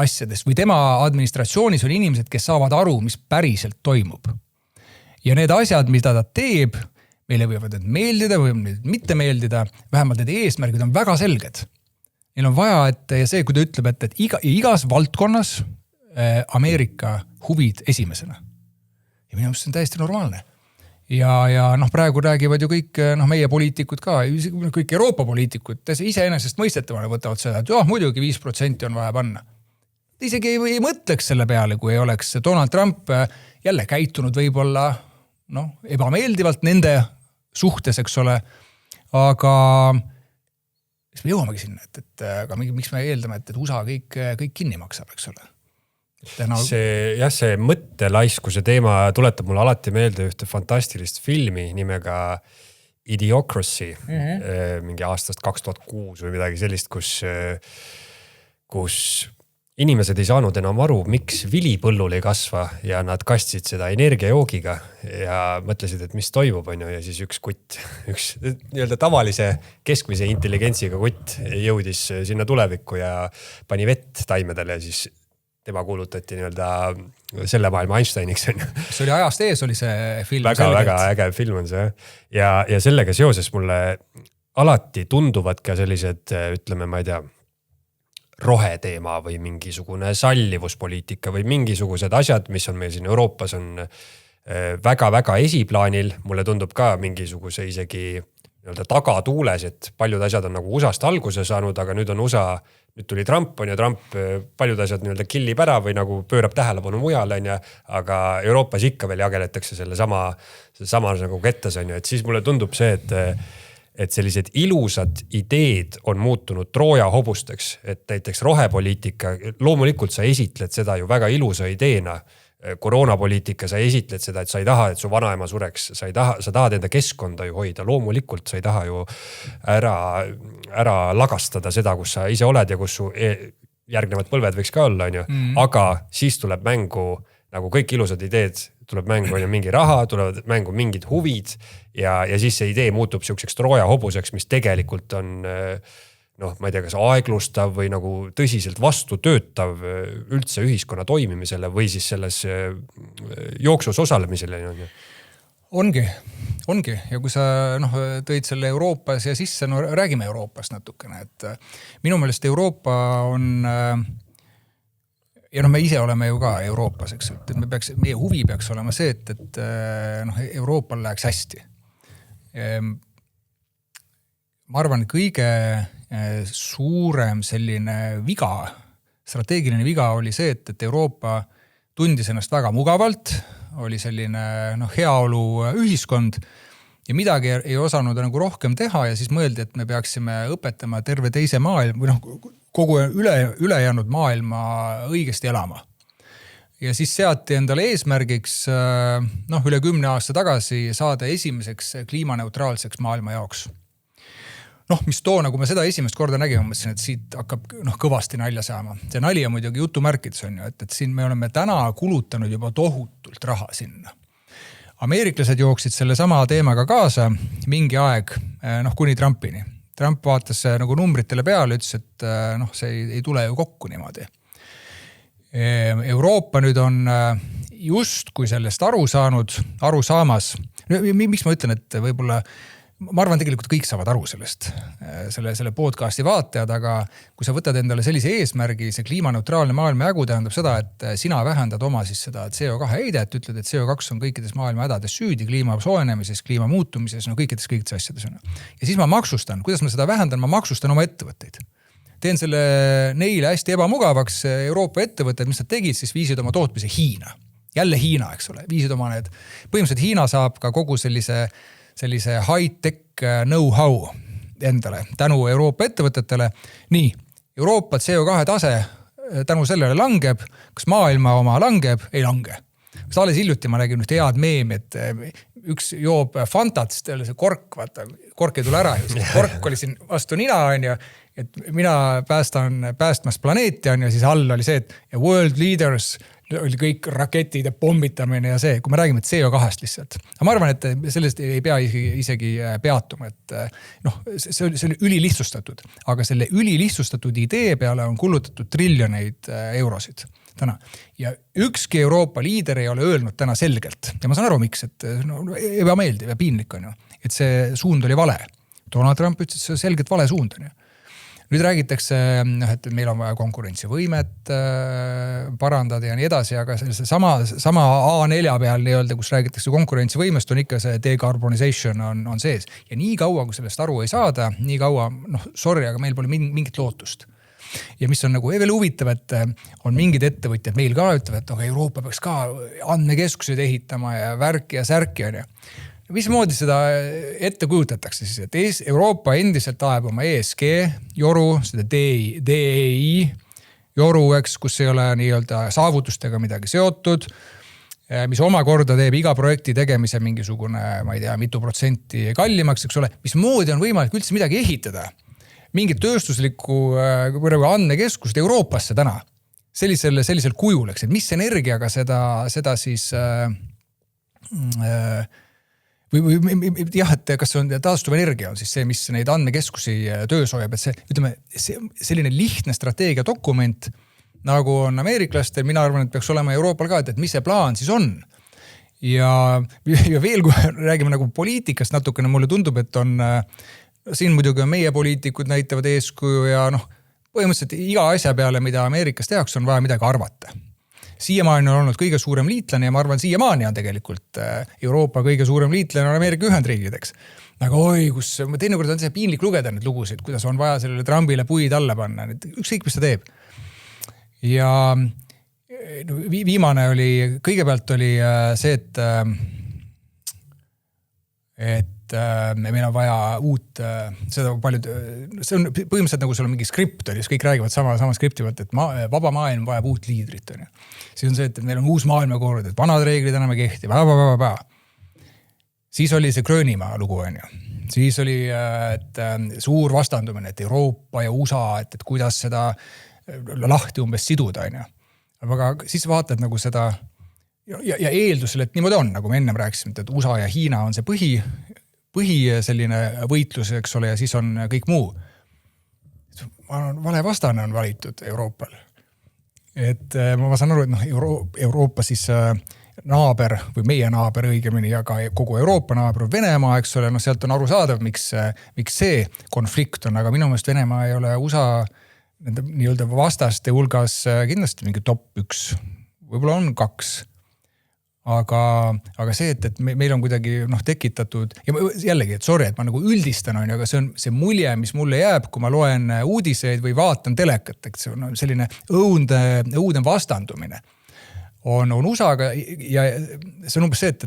asjadest või tema administratsioonis on inimesed, kes saavad aru, mis päriselt toimub. Ja need asjad, mida ta teeb, meile võivad need meeldida või mitte meeldida, vähemalt need eesmärgid on väga selged. Neil on vaja, ja see, kui ta ütleb, et igas valdkonnas Ameerika huvid esimesena. Ja minu meelest see on täiesti normaalne. Ja praegu räägivad ju kõik meie poliitikud ka, kõik Euroopa poliitikud, iseenesest mõistetavale võtavad seda, et muidugi 5% on vaja panna. Isegi ei mõtleks selle peale, kui ei oleks Donald Trump jälle käitunud võib-olla ebameeldivalt nende suhtes, eks ole, aga siis me jõuamegi sinna, aga miks me eeldame, et USA kõik kinni maksab, eks ole. See mõttelaiskuse teema tuletab mulle alati meelde ühte fantastilist filmi nimega Idiocracy, mingi aastast 2006 või midagi sellist, kus inimesed ei saanud enam aru, miks vilipõllul ei kasva ja nad kastsid seda energiajoogiga ja mõtlesid, et mis toimub, ja siis üks nii-öelda tavalise keskmise intelligentsiga kutt jõudis sinna tulevikku ja pani vett taimedele ja siis tema kuulutati nii-öelda selle maailma Einsteiniks. See oli ajast ees, oli see film. Väga äge film on see. Ja sellega seoses mulle alati tunduvad ka sellised, ütleme, ma ei tea, roheteema või mingisugune sallivuspoliitika või mingisugused asjad, mis on meil siin Euroopas on väga-väga esiplaanil. Mulle tundub ka mingisuguse isegi tagatuules, et paljud asjad on nagu USAst alguse saanud, aga nüüd on USA, nüüd tuli Trump ja Trump paljud asjad killib ära või nagu pöörab tähelepanu mujal, aga Euroopas ikka veel jageletakse selle sama nagu kettas, et siis mulle tundub see, et sellised ilusad ideed on muutunud Trooja hobusteks, et näiteks rohepoliitika, loomulikult sa esitled seda ju väga ilusa ideena, koroonapoliitika, sa esitled seda, et sa ei taha, et su vanaema sureks, sa tahad enda keskkonda ju hoida, loomulikult sa ei taha ju ära lagastada seda, kus sa ise oled ja kus su järgnevad põlved võiks ka olla, aga siis tuleb mängu nagu kõik ilusad ideed, tuleb mängu mingi raha, tulevad mängu mingid huvid ja siis see idee muutub siukseks Trooja hobuseks, mis tegelikult on ma ei tea, kas aeglustav või nagu tõsiselt vastu töötav üldse ühiskonna toimimisele või siis selles jooksus osalemisele. Ongi. Ja kui sa tõid selle Euroopas ja sisse, räägime Euroopast natukene, et minu meelest Euroopa on, ja me ise oleme ju ka Euroopas, eks, et meie huvi peaks olema see, et Euroopal läheks hästi. Ma arvan, kõige suurem selline viga, strateegiline viga oli see, et Euroopa tundis ennast väga mugavalt, oli selline heaolu ühiskond ja midagi ei osanud nagu rohkem teha ja siis mõeldi, et me peaksime õpetama terve teise maailma või kogu ülejäänud maailma õigesti elama. Ja siis seati endale eesmärgiks üle 10 aasta tagasi saada esimeseks kliimaneutraalseks maailma jaoks. Mis toona, kui me seda esimest korda nägime, mõtlesin, et siit hakkab kõvasti nalja saama. See nali on muidugi jutumärkides on ju, et siin me oleme täna kulutanud juba tohutult raha sinna. Ameeriklased jooksid selle sama teemaga kaasa mingi aeg, kuni Trumpini. Trump vaatas nagu numbritele peale, ütles, et see ei tule ju kokku niimoodi. Euroopa nüüd on just kui sellest aru saamas. Miks ma ütlen, et võib-olla ma arvan, tegelikult kõik saavad aru sellest, selle podcasti vaatajad, aga kui sa võtad endale sellise eesmärgi, see kliimaneutraalne maailmajagu tähendab seda, et sina vähendad oma siis seda CO2 heidet, ütled, et CO2 on kõikides maailma hädades süüdi, kliima soojenemises, kliima muutumises, no kõikides asjades on. Ja siis ma maksustan, kuidas ma seda vähendan, ma maksustan oma ettevõtteid. Teen selle neile hästi ebamugavaks Euroopa ettevõtted, mis nad tegid, siis viisid oma tootmise Hiina. Jälle Hiina, eks ole, viisid oma need. Põhimõtteliselt Hiina saab ka kogu sellise high-tech know-how endale tänu Euroopa ettevõtetele. Nii, Euroopa CO2 tase tänu sellele langeb, kas maailma oma langeb? Ei lange. Kas alles hiljuti ma nägin üht head meemi, et üks joob Fantat, see kork, vaata, kork ei tule ära. Kork oli siin vastu nina, on ju, et mina päästmas planeeti, on ju, siis all oli see, et world leaders oli kõik raketid ja pommitamine ja see, kui me räägime CO2-st lihtsalt. Aga ma arvan, et sellest ei pea isegi peatuma, et see oli ülilihtsustatud, aga selle ülilihtsustatud idee peale on kulutatud triljoneid eurosid täna. Ja ükski Euroopa liider ei ole öelnud täna selgelt. Ja ma saan aru, miks, et ebameeldiv ja piinlik on ju, et see suund oli vale. Donald Trump ütles, et see selgelt vale suund on ju. Nüüd räägitakse, et meil on vaja konkurentsivõimet parandada ja nii edasi, aga sama A4 peal nii-öelda, kus räägitakse konkurentsivõimest, on ikka see decarbonization on sees. Ja nii kaua, kui sellest aru ei saada, nii kaua, sorry, aga meil pole mingit lootust. Ja mis on nagu veel huvitav, et on mingid ettevõtjad meil ka ütlevad, et Euroopa peaks ka andmekeskuseid ehitama ja värki ja särki on ju. Mismoodi seda ette kujutatakse siis, et Euroopa endiselt taeb oma ESG joru, seda DEI joru, eks, kus ei ole nii-öelda saavutustega midagi seotud, mis omakorda teeb iga projekti tegemise mingisugune, ma ei tea, mitu protsenti kallimaks, eks ole, mismoodi on võimalik üldse midagi ehitada. Mingit tööstuslikku andmekeskust Euroopasse täna sellisel kujul, eks, et mis energiaga seda siis või jah, et kas on taastuv energia on siis see, mis neid andmekeskusi töös hoiab, et see, ütleme, selline lihtne strateegiadokument, nagu on ameeriklastel, mina arvan, et peaks olema Euroopal ka, et mis see plaan siis on. Ja veel, kui räägime nagu poliitikast natukene, mulle tundub, et on, siin muidugi meie poliitikud näitavad eeskuju ja põhimõtteliselt iga asja peale, mida Ameerikas tehakse, on vaja midagi arvata. Siiamaani on olnud kõige suurem liitlane ja ma arvan, siiamaani on tegelikult Euroopa kõige suurem liitlane on Ameerika Ühendriigideks. Aga kus teinekord on see piinlik lugeda need lugusid, kuidas on vaja sellele Trumpile puid alla panna. Ükskõik, mis ta teeb. Ja viimane oli, kõigepealt oli see, et meil on vaja uut, seda paljud, see on põhimõtteliselt nagu sul on mingi skript, siis kõik räägivad sama skripti, et vaba maailm vajab uut liidrit. Siis on see, et meil on uus maailmakord, et vanad reeglid enam ei kehti. Siis oli see Gröönimaa lugu, on ju. Siis oli et suur vastandumine, et Euroopa ja USA, et kuidas seda lahti umbes siduda, on ju. Aga siis vaatad nagu seda ja eeldusel, et niimoodi on, nagu me ennem rääkisime, et USA ja Hiina on see põhi selline võitlus, eks ole, ja siis on kõik muu. Vale vastane on valitud Euroopal. Et ma saan aru, et Euroopa siis naaber või meie naaber õigemini ja ka kogu Euroopa naaber on Venemaa, eks ole, sealt on aru saadav, miks see konflikt on, aga minu meelest Venemaa ei ole USA nii-öelda vastaste hulgas kindlasti mingi top 1, võib-olla on 2. Aga see, et meil on kuidagi tekitatud ja jällegi, et sorry, et ma nagu üldistan, aga see on see mulje, mis mulle jääb, kui ma loen uudiseid või vaatan telekat, et see on selline õudne vastandumine on USA-ga ja see on umbes see, et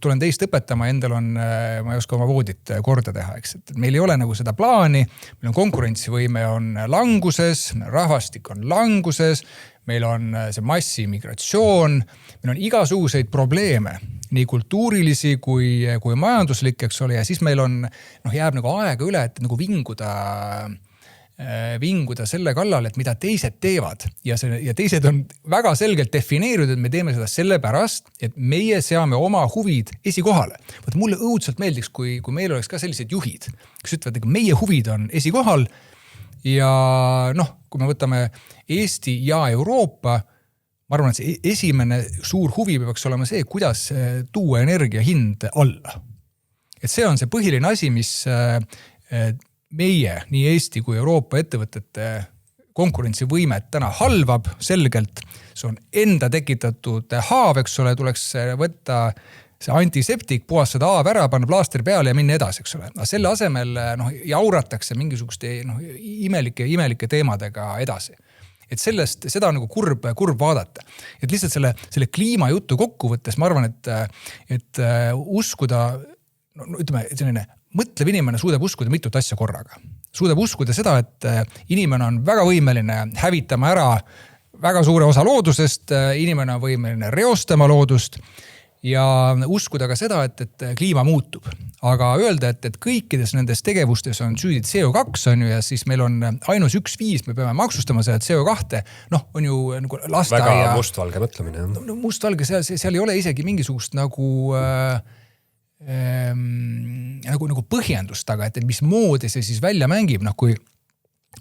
tulen teist õpetama, endal on, ma ei oska oma voodit korda teha, eks, et meil ei ole nagu seda plaani, meil on konkurentsivõime on languses, rahvastik on languses, meil on see massimigratsioon, meil on igasuguseid probleeme, nii kultuurilisi kui majanduslik, eks ole, ja siis meil on, jääb nagu aega üle, et nagu vinguda selle kallal, et mida teised teevad. Ja teised on väga selgelt defineeritud, et me teeme seda sellepärast, et meie seame oma huvid esikohale. Võt mulle õudselt meeldiks, kui meil oleks ka sellised juhid, kes ütlevad, et meie huvid on esikohal ja kui me võtame Eesti ja Euroopa, ma arvan, et see esimene suur huvi peaks olema see, kuidas tuua energia hind alla. et see on see põhiline asi, mis meie, nii Eesti kui Euroopa ettevõtete konkurentsivõimet täna halvab selgelt. See on enda tekitatud haav, eks ole, tuleks võtta see antiseptik, puhastada haav ära, panna plaastri peale ja minna edasi, eks ole. No selle asemel jauratakse mingisuguste imelike teemadega edasi. Et seda on nagu kurb vaadata. Et lihtsalt selle kliimajuttu kokkuvõttes, ma arvan, et uskuda, ütleme, selline mõtlev inimene suudab uskuda mitut asja korraga. Suudab uskuda seda, et inimene on väga võimeline hävitama ära väga suure osa loodusest, inimene on võimeline reostama loodust ja uskuda ka seda, et kliima muutub. Aga öelda, et kõikides nendes tegevustes on süüdi CO2 on ju, ja siis meil on ainus üks viis, me peame maksustama seda CO2, on ju nagu lasteaia. Väga mustvalge mõtlemine. No, mustvalge, seal ei ole isegi mingisugust nagu põhjendust taga, et mis moodi see siis välja mängib,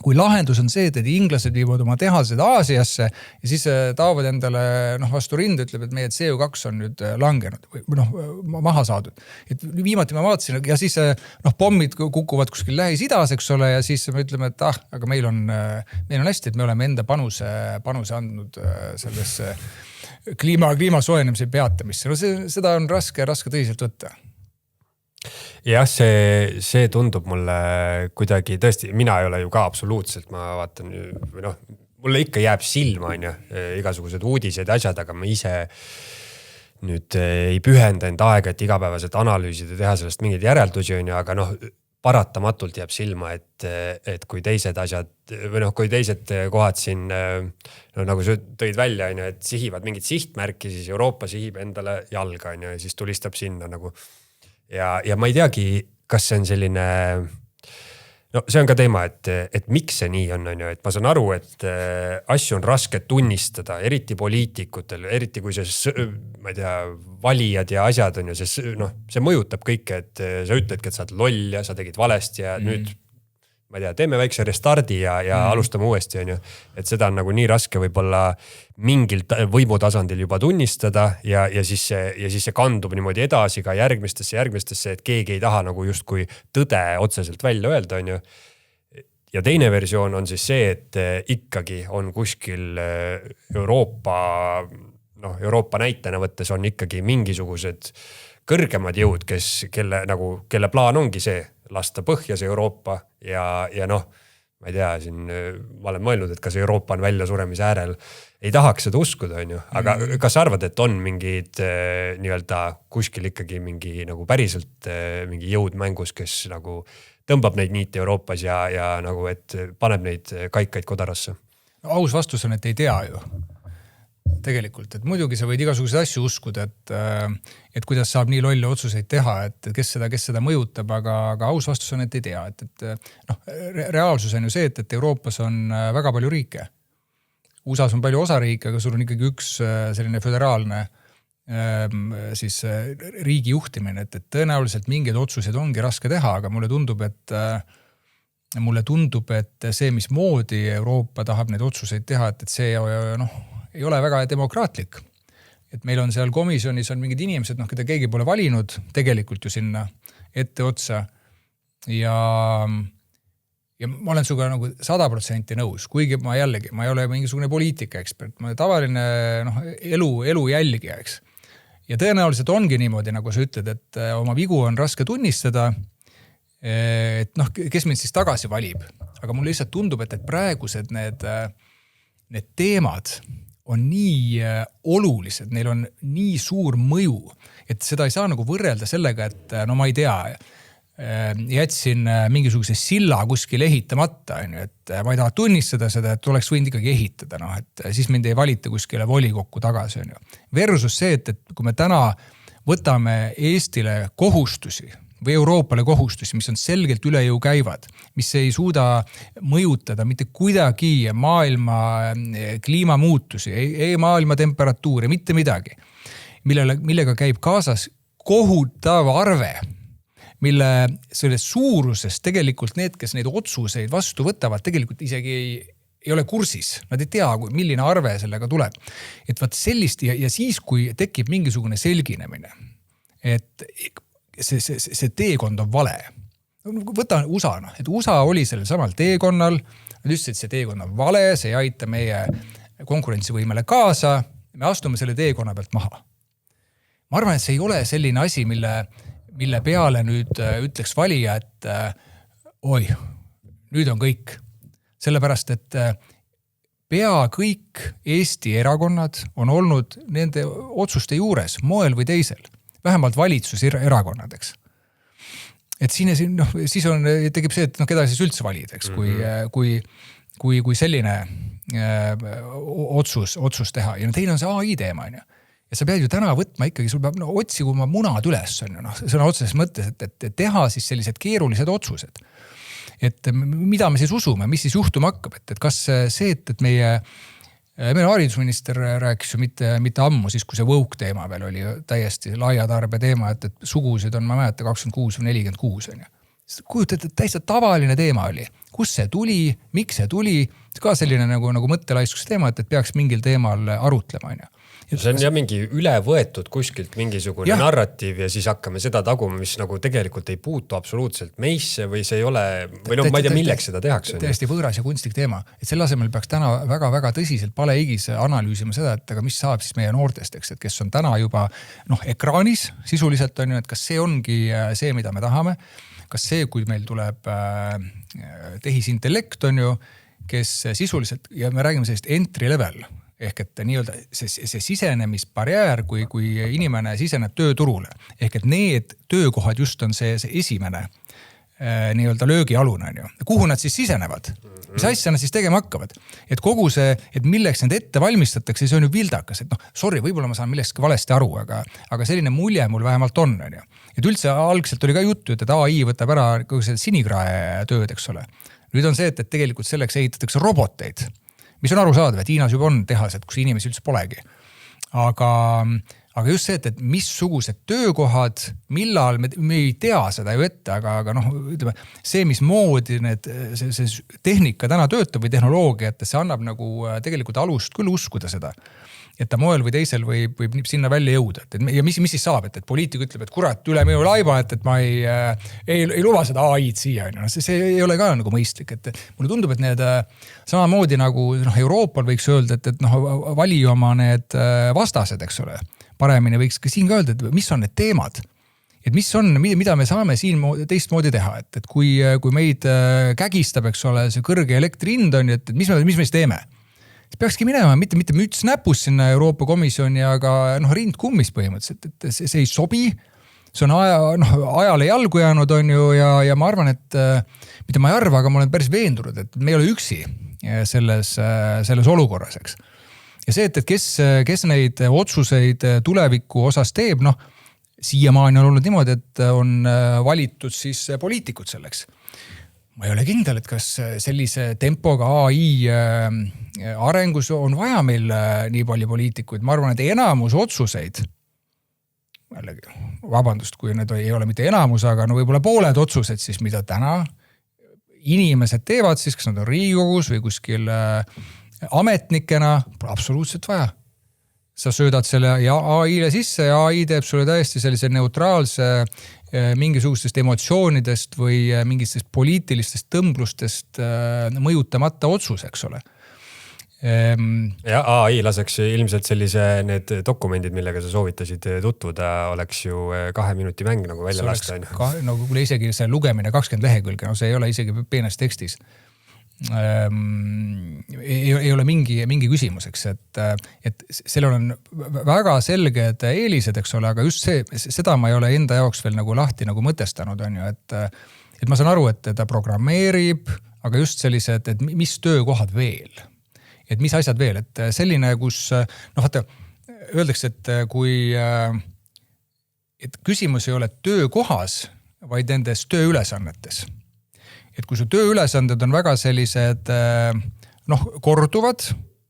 kui lahendus on see, et inglased viivad oma tehased Aasiasse ja siis taavad endale vastu rinda, ütleb, et meie CO2 on nüüd langenud või maha saadud. Et viimati ma vaatasin ja siis pommid kukuvad kuskil Lähis-Idas, eks ole, ja siis me ütleme, et aga meil on hästi, et me oleme enda panuse andnud sellesse kliima soojenemise peatamisse. No seda on raske tõsiselt võtta. Jah, see tundub mulle kuidagi, tõesti, mina ei ole ju ka absoluutselt, ma vaatan, mulle ikka jääb silma, igasugused uudised ja asjad, aga ma ise nüüd ei pühenda enda aega, et igapäevaselt analüüsida, teha sellest mingeid järeldusi, aga paratamatult jääb silma, et kui teised asjad või kui teised kohad siin, nagu sa tõid välja, et sihivad mingit sihtmärki, siis Euroopa sihib endale jalga ja siis tulistab sinna nagu. Ja ma ei teagi, kas see on selline, see on ka teema, et miks see nii on, et ma saan aru, et asju on raske tunnistada, eriti poliitikutel, eriti kui see, ma ei tea, valijad ja asjad on ju, see mõjutab kõike, et sa ütledki, et sa oled loll ja sa tegid valesti ja nüüd, ma ei tea, teeme väikse restardi ja alustame uuesti, on ju. Et seda on nagu nii raske võibolla mingil võimutasandil juba tunnistada ja siis see kandub niimoodi edasi ka järgmistesse, et keegi ei taha nagu justkui tõde otseselt välja öelda, on ju. Ja teine versioon on siis see, et ikkagi on kuskil Euroopa näitena võttes on ikkagi mingisugused kõrgemad jõud, kelle plaan ongi see lasta põhjas Euroopa ja ma ei tea, siin ma olen mõelnud, et kas Euroopa on välja suremise äärel, ei tahaks seda uskuda, on ju. Aga kas sa arvad, et on mingid nii-öelda kuskil ikkagi mingi nagu päriselt mingi jõud mängus, kes nagu tõmbab neid niite Euroopas ja nagu, et paneb neid kaikaid kodarasse? Aus vastus on, et ei tea ju. Tegelikult, et muidugi sa võid igasuguseid asju uskuda, et kuidas saab nii lolle otsuseid teha, et kes seda mõjutab, aga aus vastus on, et ei tea. Reaalsus on ju see, et Euroopas on väga palju riike. USAs on palju osariike, aga sul on ikkagi üks selline föderaalne siis riigi juhtimine, et tõenäoliselt mingeid otsuseid ongi raske teha, aga mulle tundub, et see, mis moodi Euroopa tahab neid otsuseid teha, et see ei ole väga demokraatlik. Et meil on seal komisjonis on mingid inimesed, keda keegi pole valinud tegelikult ju sinna ette otsa. Ja ma olen suga nagu 100% nõus, kuigi ma ei ole mingisugune poliitikaekspert, ma olen tavaline elu jälgija, eks. Ja tõenäoliselt ongi niimoodi, nagu sa ütled, et oma vigu on raske tunnistada, et kes mind siis tagasi valib. Aga mulle lihtsalt tundub, et praegused need teemad on nii olulised, neil on nii suur mõju, et seda ei saa nagu võrrelda sellega, et ma ei tea, jätsin mingisuguse silla kuskil ehitamata, et ma ei taha tunnistada seda, et oleks võinud ikkagi ehitada, et siis mind ei valita kuskile volikokku tagasi. Versus see, et kui me täna võtame Eestile kohustusi või Euroopale kohustusi, mis on selgelt üle jõu käivad, mis ei suuda mõjutada mitte kuidagi maailma kliimamuutusi, ei maailma temperatuuri, mitte midagi, millega käib kaasas kohutav arve, mille selles suuruses tegelikult need, kes neid otsuseid vastu võtavad, tegelikult isegi ei ole kursis. Nad ei tea, milline arve sellega tuleb. Et vaat sellist ja siis, kui tekib mingisugune selginemine, et see teekond on vale. Võta USA, et USA oli sellel samal teekonnal, nad ütlesid, et see teekond on vale, see ei aita meie konkurentsivõimele kaasa, me astume selle teekonna pealt maha. Ma arvan, et see ei ole selline asi, mille peale nüüd ütleks valija, et oi, nüüd on kõik. Sellepärast, et pea kõik Eesti erakonnad on olnud nende otsuste juures, moel või teisel. Vähemalt valitsuserakonnad, eks. Et siis tegib see, et keda siis üldse valid, eks, kui selline otsus teha. Ja teine on see AI teema, on ju. Ja sa pead ju täna võtma ikkagi, sul peab otsigu oma munad üles, on ju, sõna otseses mõttes, et teha siis sellised keerulised otsused. Et mida me siis usume, mis siis juhtuma hakkab, et kas see, et meie haridusminister rääkis ju mitte ammu, siis kui see woke teema veel oli täiesti laia tarbe teema, et sugusid on, ma mäleta, 26 või 46, on ju. Kujutad, et täiesti tavaline teema oli. Kus see tuli, miks see tuli, ka selline nagu mõttelaiskus teema, et peaks mingil teemal arutlema, on ju. See on mingi üle võetud kuskilt mingisugune narratiiv ja siis hakkame seda taguma, mis nagu tegelikult ei puutu absoluutselt meisse või see ei ole, või ma ei tea, milleks seda tehakse. Täiesti võõras ja kunstlik teema. Et selle asemel peaks täna väga-väga tõsiselt paleigis analüüsima seda, et aga mis saab siis meie noortest, eks, et kes on täna juba ekraanis sisuliselt on ju, et kas see ongi see, mida me tahame, kas see, kui meil tuleb tehisintellekt on ju, kes sisuliselt, ja me räägime sellist entry level, ehk et nii-öelda see sisenemisbarjäär, kui inimene siseneb tööturule. Ehk et need töökohad just on see esimene nii-öelda löögialune. Kuhu nad siis sisenevad? Mis asja nad siis tegema hakkavad? Et kogu see, et milleks need ette valmistatakse, see on ju vildakas. Et võib-olla ma saan millestki valesti aru, aga selline mulje mul vähemalt on. Et üldse algselt oli ka juttu, et AI võtab ära kogu see sinikrae tööd, eks ole. Nüüd on see, et tegelikult selleks ehitatakse roboteid, mis on arusaadav, et Hiinas juba on tehased, kus inimesi üldse polegi. Aga just see, et missugused töökohad, millal me ei tea seda ju ette, aga ütleme, see, mis moodi see tehnika täna töötab või tehnoloogia, et see annab nagu tegelikult alust küll uskuda seda. Et ta moel või teisel võib sinna välja jõuda. Ja mis siis saab, et poliitik ütleb, et kurat, üle minu laiba, et ma ei luba seda AI-d siia. See ei ole ka nagu mõistlik. Et mulle tundub, et need samamoodi nagu Euroopal võiks öelda, et vali oma need vastased, eks ole. Paremini võiks ka siin ka öelda, et mis on need teemad. Et mis on, mida me saame siin teistmoodi teha. Et kui meid kägistab, eks ole, see kõrge elektrihind on, et mis me siis teeme? Peakski minema, mitte müts näpus sinna Euroopa Komisjoni, aga rind kummis põhimõtteliselt, et see ei sobi, see on ajale jalgu jäänud on ju ja ma arvan, et mitte ma ei arva, aga ma olen päris veendunud, et me ei ole üksi selles olukorras, eks. Ja see, et kes neid otsuseid tuleviku osas teeb, siiamaani on olnud niimoodi, et on valitud siis poliitikud selleks. Ma ei ole kindel, et kas sellise tempoga AI arengus on vaja meil nii palju poliitikuid. Ma arvan, et enamus otsuseid, vabandust, kui need ei ole mitte enamus, aga võib-olla pooled otsused, siis mida täna inimesed teevad, siis kas nad on Riigikogus või kuskil ametnikena, pole absoluutselt vaja. Sa söödad selle AI-le sisse ja AI teeb sulle täiesti sellise neutraalse mingisugustest emotsioonidest või mingistest poliitilistest tõmblustest mõjutamata otsus, eks ole. Ja AI laseks ilmselt need dokumendid, millega sa soovitasid tutvuda, oleks ju 2 minuti mäng nagu välja lasta. Kui isegi see lugemine 20 lehekülge, see ei ole isegi peenes tekstis. Ei ole mingi küsimuseks, et sellel on väga selged eelised, eks ole, aga just seda ma ei ole enda jaoks veel nagu lahti nagu mõtestanud, on ju, et ma saan aru, et ta programmeerib, aga just sellised, et mis töökohad veel, et mis asjad veel, et selline, kus, vaata, öeldakse, et kui, et küsimus ei ole töökohas, vaid nendes tööülesannetes. Et kui su tööülesanded on väga sellised korduvad,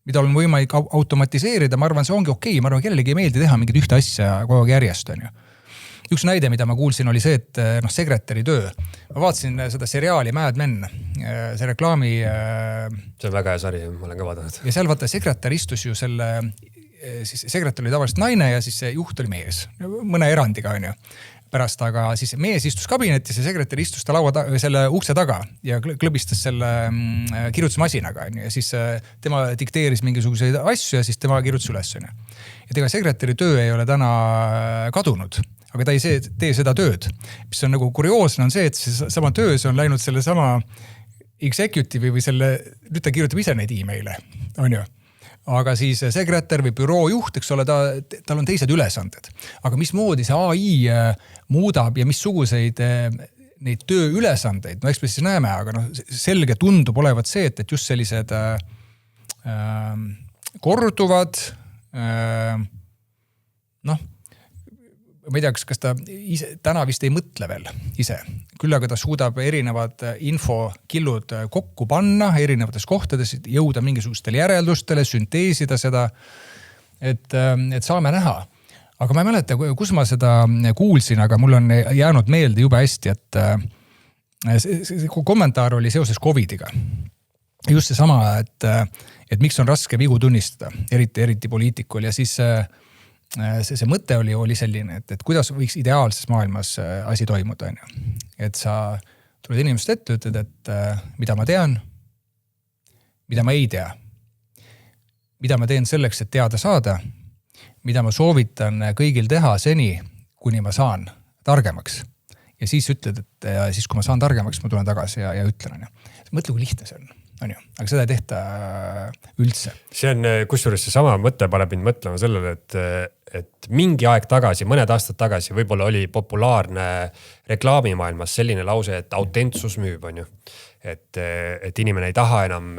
mida on võimalik automatiseerida, ma arvan, see ongi okei. Ma arvan, kellelegi ei meeldi teha mingit ühte asja kogu aeg järjest. On ju. Üks näide, mida ma kuulsin, oli see, et sekretäri töö. Ma vaatasin seda seriaali Mad Men, see reklaami... See on väga hea sari, ma olen ka vaadanud. Ja seal vaata, sekretär istus ju sekretär oli tavaliselt naine ja siis see juht oli mees. Mõne erandiga, on ju. pärast, aga siis mees istus kabinetis ja sekretär istus ta selle ukse taga ja klõbistas selle kirjutusmasinaga. Ja siis tema dikteeris mingisuguseid asju ja siis tema kirjutas üles. Et ega sekretäri töö ei ole täna kadunud, aga ta ei tee seda tööd. Mis on nagu kurioosne on see, et see sama töös on läinud selle sama executive'i või selle, nüüd ta kirjutab ise neid e-maile, on ju. Aga siis sekretär või büroo juht, eks ole, tal on teised ülesanded. Aga mismoodi see AI muudab ja missuguseid neid tööülesandeid, no eks me siis näeme, aga selge tundub olevat see, et just sellised korduvad, ma ei tea, kas ta täna vist ei mõtle veel ise. Küll aga ta suudab erinevad infokillud kokku panna erinevates kohtades, jõuda mingisugustele järeldustele, sünteesida seda, et saame näha. Aga ma ei mäleta, kus ma seda kuulsin, aga mul on jäänud meelde jube hästi, et see kommentaar oli seoses COVIDiga. Just see sama, et miks on raske vigu tunnistada, eriti poliitikul ja siis see mõte oli selline, et kuidas võiks ideaalses maailmas asi toimuda. Et sa tuled inimest ette, ütled, et mida ma tean, mida ma ei tea, mida ma teen selleks, et teada saada, mida ma soovitan kõigil teha seni, kuni ma saan targemaks. Ja siis ütled, et siis kui ma saan targemaks, ma tulen tagasi ja ütlen. Mõtle, kui lihtne see on. Aga seda ei tehta üldse. See on, kusjuures see sama mõte paneb mind mõtlema sellele, et mingi aeg tagasi, mõned aastad tagasi võib-olla oli populaarne reklaamimaailmas selline lause, et autentsus müüb, on ju. Et inimene ei taha enam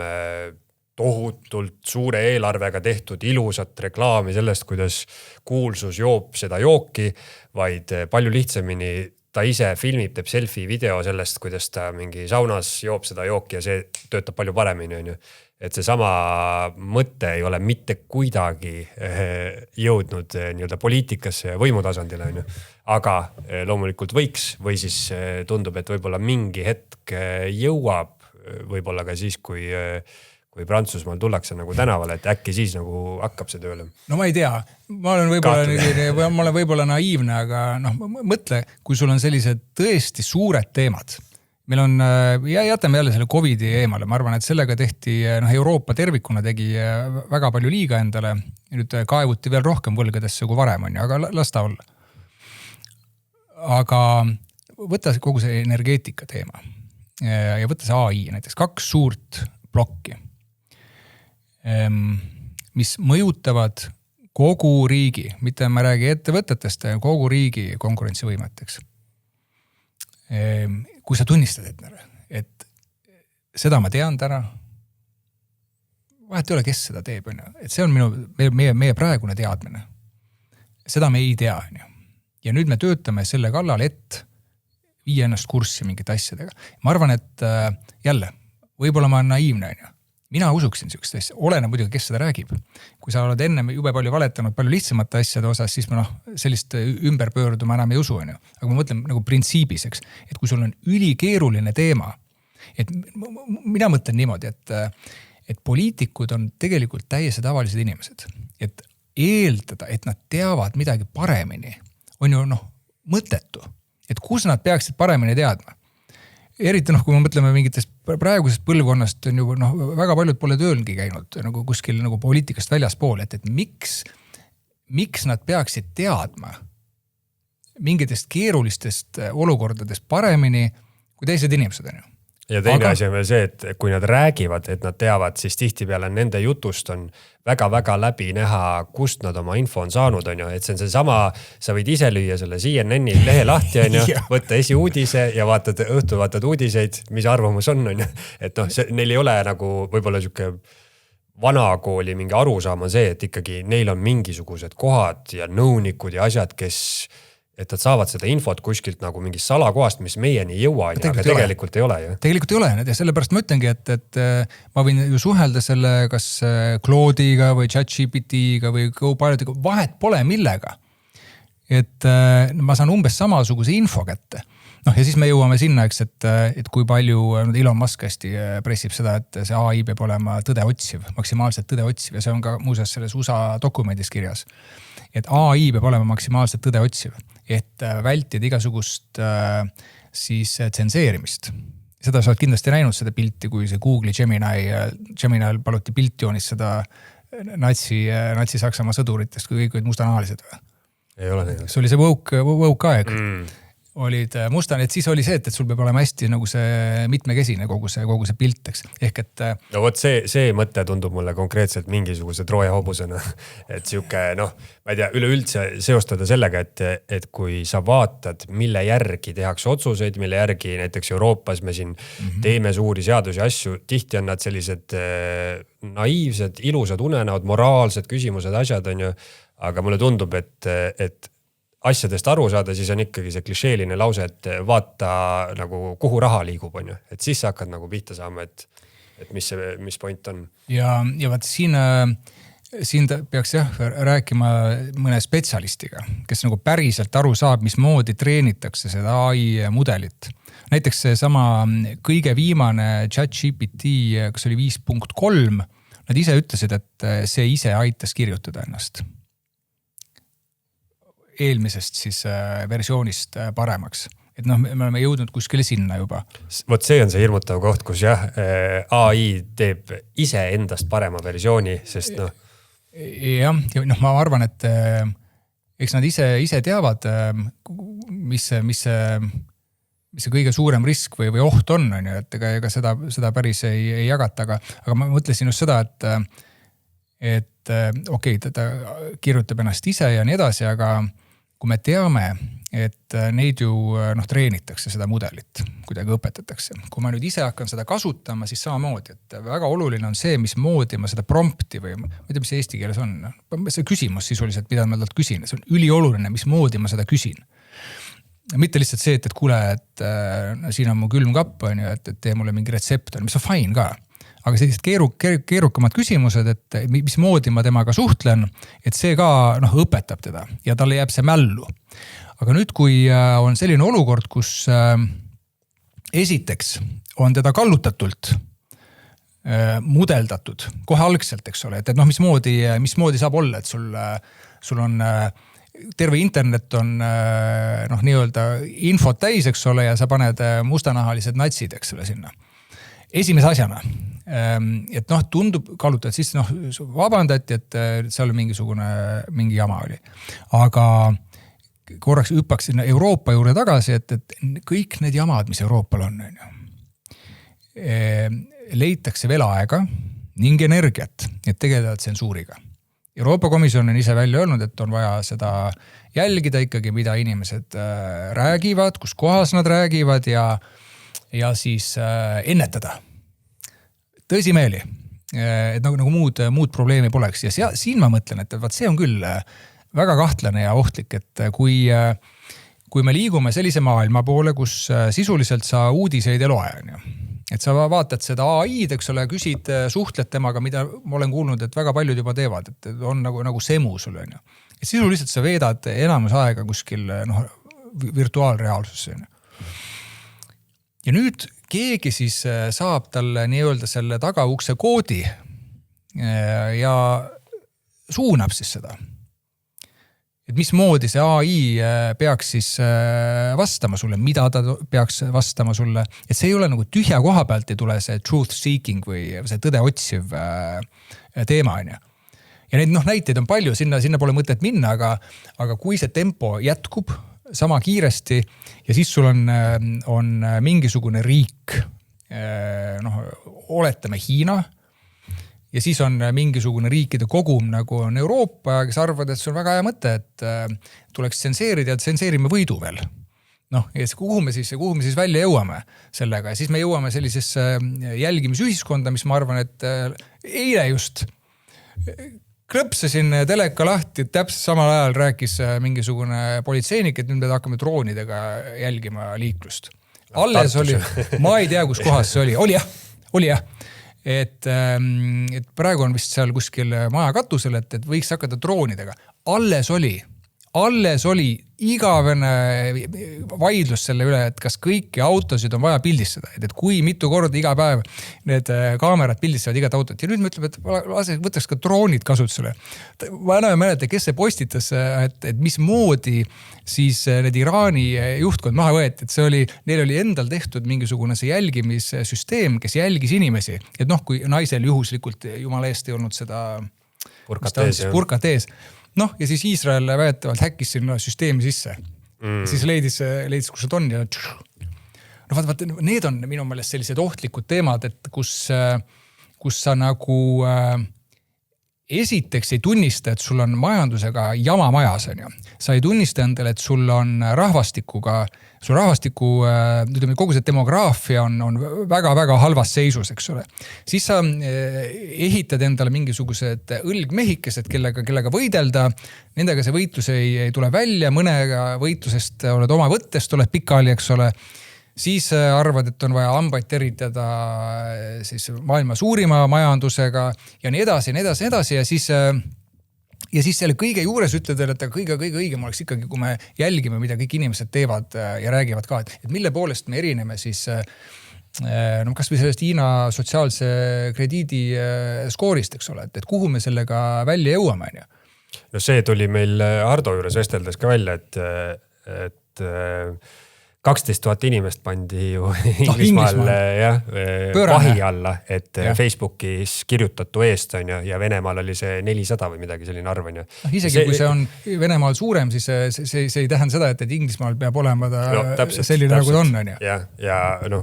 tohutult suure eelarvega tehtud ilusat reklaami sellest, kuidas kuulsus joob seda jooki, vaid palju lihtsamini ta ise filmib, teeb selfie video sellest, kuidas ta mingi saunas joob seda jooki ja see töötab palju paremini. On ju. Et see sama mõte ei ole mitte kuidagi jõudnud nii-öelda poliitikasse ja võimutasandile. On ju. Aga loomulikult võiks või siis tundub, et võib-olla mingi hetk jõuab võib-olla ka siis, kui Prantsusmaal tullakse nagu tänavale, et äkki siis nagu hakkab see tööle. No ma ei tea, ma olen võib-olla naiivne, aga mõtle, kui sul on sellised tõesti suured teemad. Meil on, jätame jälle selle COVIDi eemale, ma arvan, et sellega tehti, Euroopa tervikuna tegi väga palju liiga endale, nüüd kaevuti veel rohkem võlgadesse kui varem on, aga las ta olla. Aga võtta kogu see energeetika teema ja võtta see AI, näiteks 2 suurt plokki, mis mõjutavad kogu riigi, mitte ma räägi ettevõtetest, kogu riigi konkurentsivõimeteks. Kui sa tunnistad, et seda ma tean täna, vahet ei ole, kes seda teeb, et see on meie praegune teadmine. Seda me ei tea. Ja nüüd me töötame selle kallal, et viia ennast kurssi mingite asjadega. Ma arvan, et jälle, võib-olla ma olen naiivne, mina usuksin sellist asja, olene muidugi, kes seda räägib. Kui sa oled enne jube palju valetanud palju lihtsamate asjade osas, siis ma sellist ümberpöörduma enam ei usu. Aga ma mõtlen nagu printsiibis, et kui sul on ülikeeruline teema, et mina mõtlen niimoodi, et poliitikud on tegelikult täiesti tavalised inimesed. Et eeldada, et nad teavad midagi paremini, on ju mõttetu. Et kus nad peaksid paremini teadma? Eriti kui me mõtleme mingitest praegusest põlvkonnast on ju väga paljud pole töölgi käinud nagu kuskil nagu poliitikast väljaspool, et miks nad peaksid teadma mingitest keerulistest olukordadest paremini kui teised inimesed on ju. Ja teine asi on veel see, et kui nad räägivad, et nad teavad, siis tihtipeale nende jutust on väga-väga läbi näha, kust nad oma info on saanud, on ju. Et see on see sama, sa võid ise lüüa selle CNN-i lehe lahti, on ju, võtta esiuudise ja õhtul vaatad uudiseid, mis arvamus on ju. Et neil ei ole nagu võib-olla siuke vanakooli mingi arusaam on see, et ikkagi neil on mingisugused kohad ja nõunikud ja asjad, et nad saavad seda infot kuskilt nagu mingist salakohast, mis meieni ei jõua, aga tegelikult ei ole. Tegelikult ei ole, ja sellepärast ma ütlengi, et ma võin ju suhelda selle kas Claude'iga või ChatGPT'iga või Copilot'iga, vahet pole millega. Et ma saan umbes samasuguse info kätte. Ja siis me jõuame sinna, et kui palju Elon Musk hästi pressib seda, et see AI peab olema tõde otsiv, maksimaalselt tõde otsiv ja see on ka muuseas selles USA dokumendis kirjas. et AI peab olema maksimaalselt tõde otsiv, et vältida igasugust siis tsenseerimist. Seda sa oled kindlasti näinud seda pilti, kui see Google'i Gemini'l paluti pilti joonistada natsi Saksamaa sõduritest, kui kõik olid mustanahalised või? Ei ole näinud. See oli see woke aeg. Olid mustane, et siis oli see, et sul peab olema hästi nagu see mitmekesine kogu see pilt, eks. Ehk et... No vot see mõte tundub mulle konkreetselt mingisuguse Troja hobusena. Et siuke, ma ei tea, üleüldse seostada sellega, et kui sa vaatad, mille järgi tehakse otsuseid, mille järgi näiteks Euroopas me siin teeme suuri seadusi asju, tihti on nad sellised naiivsed, ilusad unenäod, moraalsed küsimused, asjad on ju, aga mulle tundub, et asjadest aru saada, siis on ikkagi see klišeeline lause, et vaata nagu kuhu raha liigub, on ju. Et siis sa hakkad nagu pihta saama, et mis point on. Ja vaat siin peaks rääkima mõne spetsialistiga, kes nagu päriselt aru saab, mismoodi treenitakse seda AI mudelit. Näiteks see sama kõige viimane ChatGPT, kas oli 5.3, nad ise ütlesid, et see ise aitas kirjutada ennast eelmisest siis versioonist paremaks. Et me oleme jõudnud kuskile sinna juba. Vot see on see hirmutav koht, kus AI teeb ise endast parema versiooni, sest ma arvan, et eks nad ise teavad, mis see kõige suurem risk või oht on, et ega seda päris ei jagata, aga ma mõtlesin just seda, et okei, ta kirjutab ennast ise ja nii edasi, aga kui me teame, et neid ju treenitakse seda mudelit, kuidagi õpetatakse. Kui ma nüüd ise hakkan seda kasutama, siis samamoodi, et väga oluline on see, mismoodi ma seda prompti või ma ei tea, mis see eesti keeles on. See küsimus sisuliselt, mida ma talt küsin, see on ülioluline, mismoodi ma seda küsin. Mitte lihtsalt see, et kuule, et siin on mu külmkapp, et tee mulle mingi retsept, mis on fine ka. Aga sellised keerukamad küsimused, et mismoodi ma temaga suhtlen, et see ka õpetab teda ja talle jääb see mällu. Aga nüüd, kui on selline olukord, kus esiteks on teda kallutatult mudeldatud kohe algselt, eks ole, et mismoodi saab olla, et sul on terve internet on nii-öelda infot täis, eks ole, ja sa paned mustanahalised natsid, eks ole, sinna. Esimese asjana, et tundub kallutajad, siis vabandati, et seal mingi jama oli. Aga korraks hüppaks sinna Euroopa juurde tagasi, et kõik need jamad, mis Euroopal on, leitakse veel aega ning energiat, et tegeleda tsensuuriga. Euroopa Komisjon on ise välja öelnud, et on vaja seda jälgida ikkagi, mida inimesed räägivad, kus kohas nad räägivad ja siis ennetada. Tõsimeeli, et nagu muud probleemi poleks. Ja siin ma mõtlen, et see on küll väga kahtlane ja ohtlik, et kui me liigume sellise maailma poole, kus sisuliselt sa uudiseid ei loe, et sa vaatad seda AI-d, eks ole, küsid, suhtled temaga, mida ma olen kuulnud, et väga paljud juba teevad, et on nagu semu sul, et sisuliselt sa veedad enamus aega kuskil virtuaalreaalsusse. Ja nüüd keegi siis saab talle nii-öelda selle tagaukse koodi ja suunab siis seda. Et mismoodi see AI peaks siis vastama sulle, mida ta peaks vastama sulle. Et see ei ole nagu tühja koha pealt ei tule see truth seeking või see tõde otsiv teema. Ja neid näiteid on palju, sinna pole mõtet minna, aga kui see tempo jätkub sama kiiresti ja siis sul on mingisugune riik, oletame Hiina, ja siis on mingisugune riikide kogum, nagu on Euroopa, kes arvad, et see on väga hea mõte, et tuleks tsenseerida ja tsenseerime võidu veel. Ja kuhu me siis välja jõuame sellega. Ja siis me jõuame sellisesse jälgimisühiskonda, mis ma arvan, et eile just klõpsasin teleka lahti, täpselt samal ajal rääkis mingisugune politseinik, et nüüd me hakkame droonidega jälgima liiklust. Alles oli, ma ei tea, kus kohas see oli. Oli jah. Et praegu on vist seal kuskil maja katusel, et võiks hakata droonidega. Alles oli alles oli igavene vaidlus selle üle, et kas kõiki autosid on vaja pildistada, et kui mitu korda iga päev need kaamerad pildistavad igat autot ja nüüd me ütleme, et võtaks ka droonid kasutusele. Ma enam ei mäleta, kes see postitas, et mismoodi siis need Iraani juhtkond maha võeti, et see oli, neil oli endal tehtud mingisugune see jälgimissüsteem, kes jälgis inimesi, et noh, kui naisel juhuslikult jumala eest ei olnud seda purkat ees. Noh, ja siis Iisrael väetavalt häkkis sinna süsteemi sisse. Siis leidis, kus see on ja no vaata, need on minu meelest sellised ohtlikud teemad, et kus sa nagu esiteks ei tunnista, et sul on majandusega jama majas, on ju. Sa ei tunnista endale, et sul on rahvastiku, ütleme, kogu see demograafia on väga-väga halvas seisus, eks ole. Siis sa ehitad endale mingisugused õlgmehikesed, kellega võidelda. Nendega see võitlus ei tule välja, mõnega võitlusest oled oma võttest, oled pikali, eks ole. Siis arvad, et on vaja hambaid teritada siis maailma suurima majandusega ja nii edasi, nii edasi, nii edasi. Ja siis selle kõige juures ütled, et kõige õigem oleks ikkagi, kui me jälgime, mida kõik inimesed teevad ja räägivad ka, et mille poolest me erineme siis no kas või sellest Hiina sotsiaalse krediidi skoorist, eks ole, et kuhu me sellega välja jõuame. No see tuli meil Hardo juures vesteldes ka välja, et 12 000 inimest pandi ju Inglismaal vahi alla, et Facebookis kirjutatu eest on ja Venemaal oli see 400 või midagi selline arv on. Isegi kui see on Venemaal suurem, siis see ei tähenda seda, et Inglismaal peab olema ta selline nagu ta on. Ja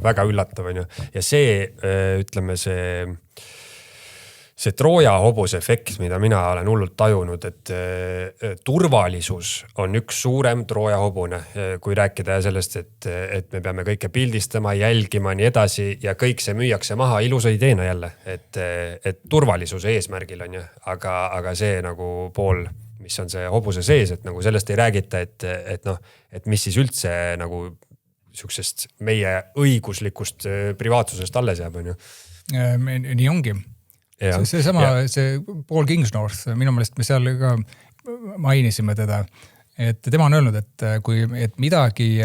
väga üllatav on. Ja see, ütleme see Trooja hobuse efekt, mida mina olen hullult tajunud, et turvalisus on üks suurem Trooja hobune, kui rääkida sellest, et me peame kõike pildistama, jälgima nii edasi ja kõik see müüakse maha ilusa ideena jälle, et turvalisuse eesmärgil on, aga see nagu pool, mis on see hobuse sees, et nagu sellest ei räägita, et mis siis üldse nagu siuksest meie õiguslikust privaatsusest alles jääb, on ju. Nii ongi. See Paul Kingsnorth, minu meelest me seal ka mainisime teda, et tema on öelnud, et midagi,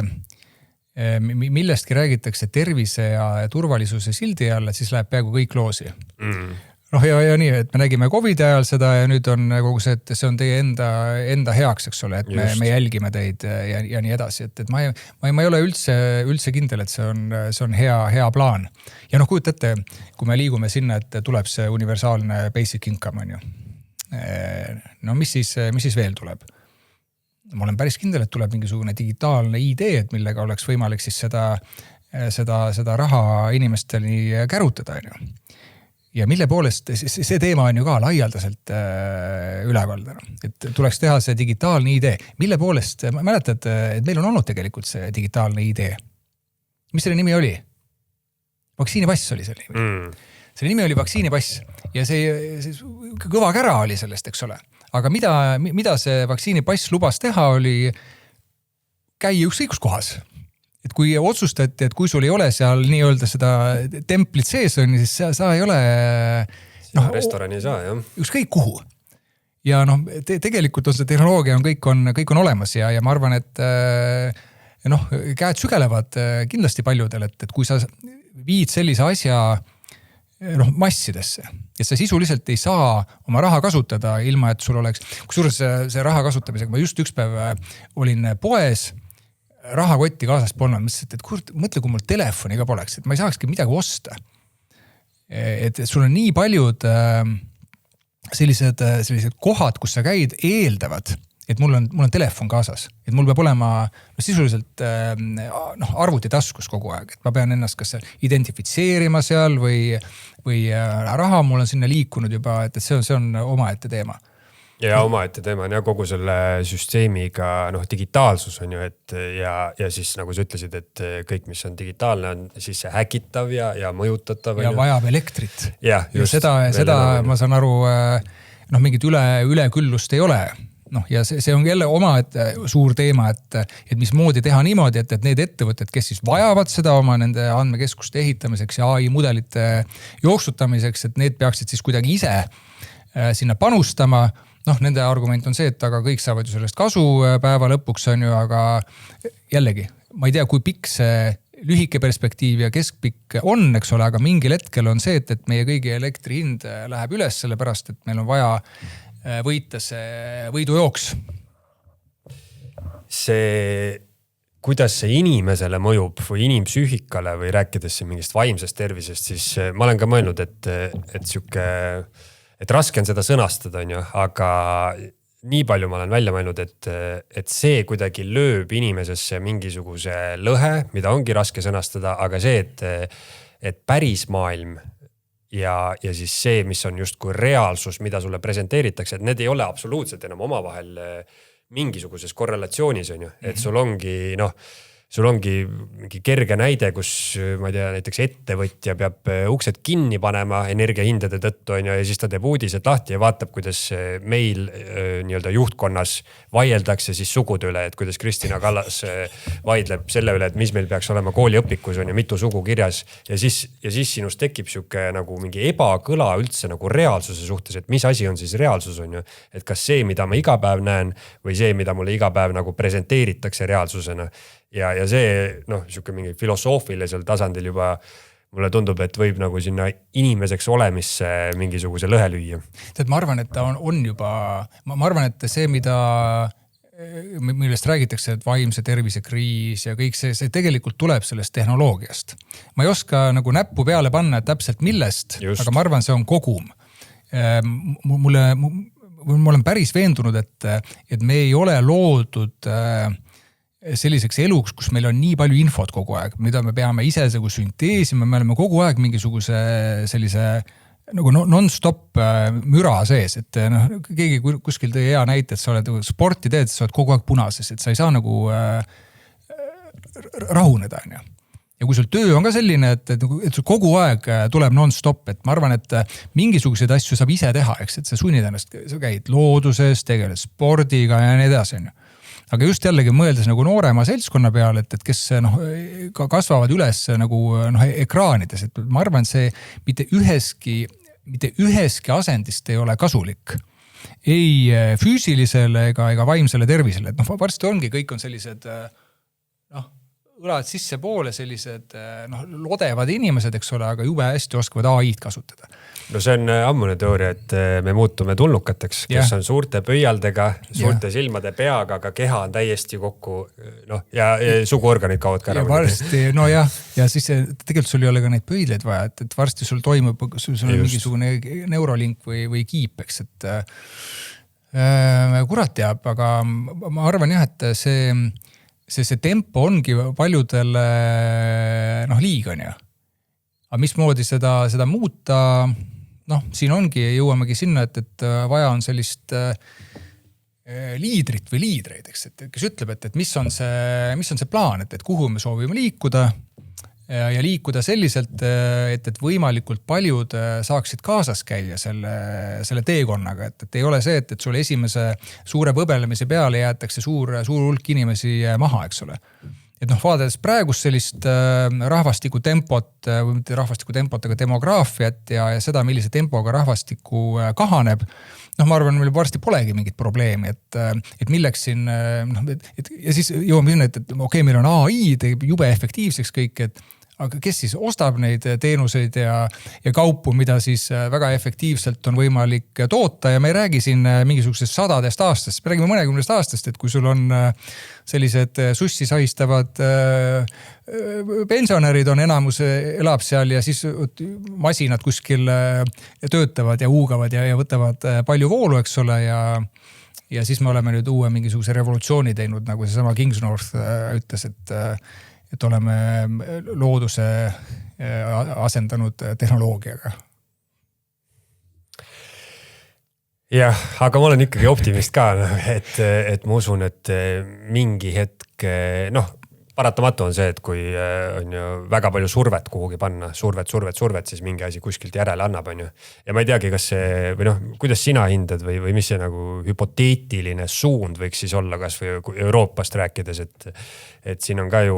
millestki räägitakse tervise ja turvalisuse sildi alla, siis läheb peaaegu kõik loosi. Noh ja nii, et me nägime COVID ajal seda ja nüüd on kogu see, et see on teie enda heaks, eks ole, et me jälgime teid ja nii edasi. Et ma ei ole üldse kindel, et see on hea plaan. Ja kujuta ette, kui me liigume sinna, et tuleb see universaalne basic income, on ju. No mis siis veel tuleb? Ma olen päris kindel, et tuleb mingisugune digitaalne idee, et millega oleks võimalik siis seda raha inimesteni kärutada, on ju. Ja mille poolest, see teema on ju ka laialdaselt üleval. Et tuleks teha see digitaalne idee. Mille poolest, ma mäletad, et meil on olnud tegelikult see digitaalne idee. Mis selle nimi oli? Vaktsiinipass oli selle nimi. Selle nimi oli vaktsiinipass ja see kõva kära oli sellest, eks ole. Aga mida see vaktsiinipass lubas teha, oli käia ükskõikus kohas. Et kui otsustati, et kui sul ei ole seal nii-öelda seda templit sees on, siis sa ei ole restorani ei saa, jah. Ükskõik kuhu. Ja tegelikult on see tehnoloogia kõik on olemas ja ma arvan, et käed sügelevad kindlasti paljudel, et kui sa viid sellise asja massidesse ja sa sisuliselt ei saa oma raha kasutada ilma, et sul oleks, kusjuures see raha kasutamisega, ma just üks päev olin poes, rahakotti kaasast polnud, mõtlesin, et mõtle, kui mul telefoni ka poleks, et ma ei saakski midagi osta. Et sul on nii paljud sellised kohad, kus sa käid, eeldavad, et mul on telefon kaasas. Et mul peab olema sisuliselt arvuti taskus kogu aeg. Et ma pean ennast kas identifitseerima seal või raha mul on sinna liikunud juba, et see on omaette teema. Ja omaette teema on kogu selle süsteemiga digitaalsus on ju, et ja siis nagu sa ütlesid, et kõik, mis on digitaalne, on siis see häkitav ja mõjutatav. Ja vajab elektrit. Ja seda ma saan aru, mingit üleküllust ei ole. Ja see on jälle oma suur teema, et mismoodi teha niimoodi, et need ettevõtted, kes siis vajavad seda oma nende andmekeskuste ehitamiseks ja AI mudelite jooksutamiseks, et need peaksid siis kuidagi ise sinna panustama. noh, nende argument on see, et aga kõik saavad ju sellest kasu päeva lõpuks on ju, aga jällegi, ma ei tea, kui pikk see lühike perspektiiv ja keskpikk on, eks ole, aga mingil hetkel on see, et meie kõigi elektri hind läheb üles, sellepärast, et meil on vaja võita see võidujooks. Kuidas see inimesele mõjub või inimpsüühikale või rääkides mingist vaimsest tervisest, siis ma olen ka mõelnud, et raske on seda sõnastada, on ju, aga nii palju ma olen välja mõelnud, et see kuidagi lööb inimesesse mingisuguse lõhe, mida ongi raske sõnastada, aga see, et päris maailm ja siis see, mis on justkui reaalsus, mida sulle presenteeritakse, et need ei ole absoluutselt enam omavahel mingisuguses korrelatsioonis, on ju, et sul ongi mingi kerge näide, kus ma ei tea, näiteks ettevõtja peab uksed kinni panema energiahindade tõttu, on ju, ja siis ta teeb uudised lahti ja vaatab, kuidas meil nii-öelda juhtkonnas vaieldakse siis sugude üle, et kuidas Kristina Kallas vaidleb selle üle, et mis meil peaks olema kooliõpikus, on ju, mitu sugu kirjas. Ja siis sinust tekib siuke nagu mingi ebakõla üldse nagu reaalsuse suhtes, et mis asi on siis reaalsus, on ju. Et kas see, mida ma iga päev näen või see, mida mulle iga päev nagu presenteeritakse reaalsusena. Ja see, siuke mingi filosoofilisel tasandil juba mulle tundub, et võib nagu sinna inimeseks olemisse mingisuguse lõhe lüüa. Ma arvan, et ta on juba, ma arvan, et see, millest räägitakse, et vaimse tervise kriis ja kõik see tegelikult tuleb sellest tehnoloogiast. Ma ei oska nagu näppu peale panna täpselt millest, aga ma arvan, see on kogum. Ma olen päris veendunud, et me ei ole loodud selliseks eluks, kus meil on nii palju infot kogu aeg, mida me peame ise sünteesima, me oleme kogu aeg mingisuguse sellise nagu non-stop müra sees, et keegi kuskil tõi hea näite, et sa oled sporti teed, sa oled kogu aeg punases, et sa ei saa nagu rahuneda. Ja kui sul töö on ka selline, et sul kogu aeg tuleb non-stop, et ma arvan, et mingisuguseid asju saab ise teha, eks, et sa sunnid ennast, sa käid looduses, tegeled spordiga ja nii edasi. Aga just jällegi mõeldes nagu noorema seltskonna peale, et kes kasvavad üles nagu ekraanides, et ma arvan, see mitte üheski asendist ei ole kasulik. Ei füüsilisele ega vaimsele tervisele. Et varsti ongi, kõik on sellised õlad sisse poole, sellised lodevad inimesed, eks ole, aga jube hästi oskavad AI-d kasutada. No see on ammune teooria, et me muutume tulnukateks, kes on suurte pöialdega, suurte silmade peaga, aga keha on täiesti kokku, ja suguorganid kaovad ka ära. Ja varsti, ja siis tegelikult sul ei ole ka neid pöidleid vaja, et varsti sul toimub, sul on mingisugune neurolink või kiip, eks, et kurat teab, aga ma arvan jah, et see tempo ongi paljudele liig on ju. Aga mismoodi seda muuta, siin ongi, jõuamegi sinna, et vaja on sellist liidrit või liidreid, eks, et kes ütleb, et mis on see plaan, et kuhu me soovime liikuda ja liikuda selliselt, et võimalikult paljud saaksid kaasas käia selle teekonnaga, et ei ole see, et sul esimese suure võbelemise peale jäetakse suur hulk inimesi maha, eks ole. Et vaadades praegust sellist rahvastiku tempot, või mitte rahvastiku tempot, aga demograafiat ja seda, millise tempoga rahvastiku kahaneb, ma arvan, meil varsti polegi mingit probleemi, et milleks siin, ja siis jõuame sinna, et okei, meil on AI, teeb jube efektiivseks kõik, aga kes siis ostab neid teenuseid ja kaupu, mida siis väga efektiivselt on võimalik toota ja me ei räägi siin mingisugusest 100 aastast, me räägime mõnekümnest aastast, et kui sul on sellised sussi sahistavad pensionärid on enamus elab seal ja siis masinad kuskil töötavad ja huugavad ja võtavad palju voolu, eks ole, ja siis me oleme nüüd uue mingisuguse revolutsiooni teinud, nagu see sama Kingsnorth ütles, et oleme looduse asendanud tehnoloogiaga. Jah, aga ma olen ikkagi optimist ka, et ma usun, et mingi hetk, paratamatu on see, et kui on ju väga palju survet kuhugi panna, survet, siis mingi asi kuskilt järele annab, on ju. Ja ma ei teagi, kas see, või kuidas sina hindad või mis see nagu hüpoteetiline suund võiks siis olla, kas või Euroopast rääkides, et siin on ka ju,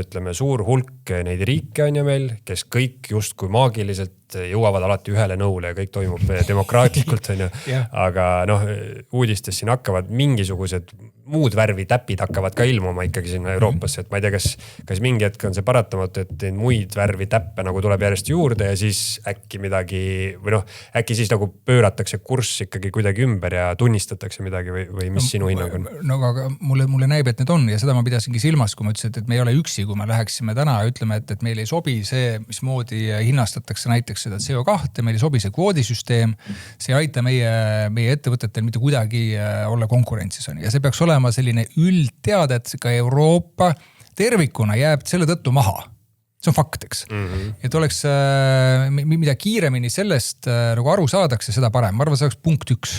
ütleme, suur hulk neid riike on ju meil, kes kõik justkui maagiliselt et jõuavad alati ühele nõule ja kõik toimub demokraatlikult, on ju. Aga noh, uudistes siin hakkavad mingisugused muud värvi täpid hakkavad ka ilmuma ikkagi sinna Euroopasse, et ma ei tea, kas mingi hetk on see paratamatu, et muid värvi täppe nagu tuleb järjest juurde ja siis äkki midagi või noh, äkki siis nagu pööratakse kurss ikkagi kuidagi ümber ja tunnistatakse midagi või mis sinu hinnang on? No aga mulle näib, et need on ja seda ma pidasingi silmas, kui ma ütlesin, et me ei ole üksi, kui me läheksime täna ja ütleme, et meil ei sobi see, mismoodi hinnastatakse näiteks seda CO2, meil ei sobi see kvoodisüsteem, see ei aita meie ettevõtetel mitte kuidagi olla konkurentsis on. Ja see peaks olema selline üldteade, et ka Euroopa tervikuna jääb selle tõttu maha. See on fakt, eks. Et oleks, mida kiiremini sellest nagu aru saadakse, seda parem. Ma arvan, see oleks punkt 1.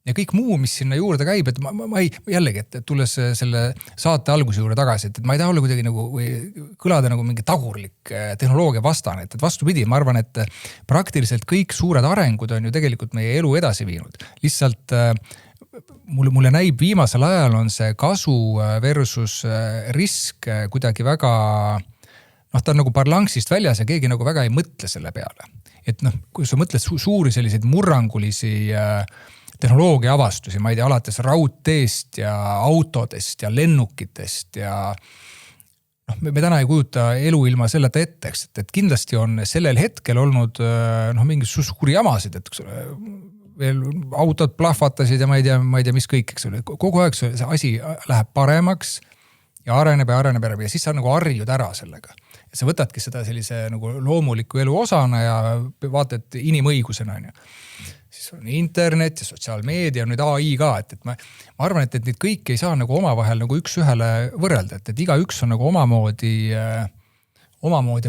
Ja kõik muu, mis sinna juurde käib, et ma ei, jällegi, et tulles selle saate alguse juurde tagasi, et ma ei taha olla kuidagi nagu, või kõlada nagu mingi tagurlik tehnoloogia vastane, et vastupidi, ma arvan, et praktiliselt kõik suured arengud on ju tegelikult meie elu edasi viinud. Lihtsalt mulle näib viimasel ajal on see kasu versus risk kuidagi väga, ta on nagu parlangsist väljas ja keegi nagu väga ei mõtle selle peale. Et kui sa mõtled suuri selliseid murrangulisi tehnoloogia avastusi, ma ei tea, alates raudteest ja autodest ja lennukitest ja me täna ei kujuta elu ilma selleta etteks, et kindlasti on sellel hetkel olnud mingi suuri jamasid, et veel autod plahvatasid ja ma ei tea, mis kõik, eks ole. Kogu aeg see asi läheb paremaks ja areneb ja siis sa nagu harjud ära sellega. Ja sa võtadki seda sellise nagu loomuliku elu osana ja vaatad inimõigusena. Siis on internet ja sotsiaalmeedia, nüüd AI ka, et ma arvan, et need kõik ei saa nagu omavahel nagu üks ühele võrrelda, et iga üks on nagu omamoodi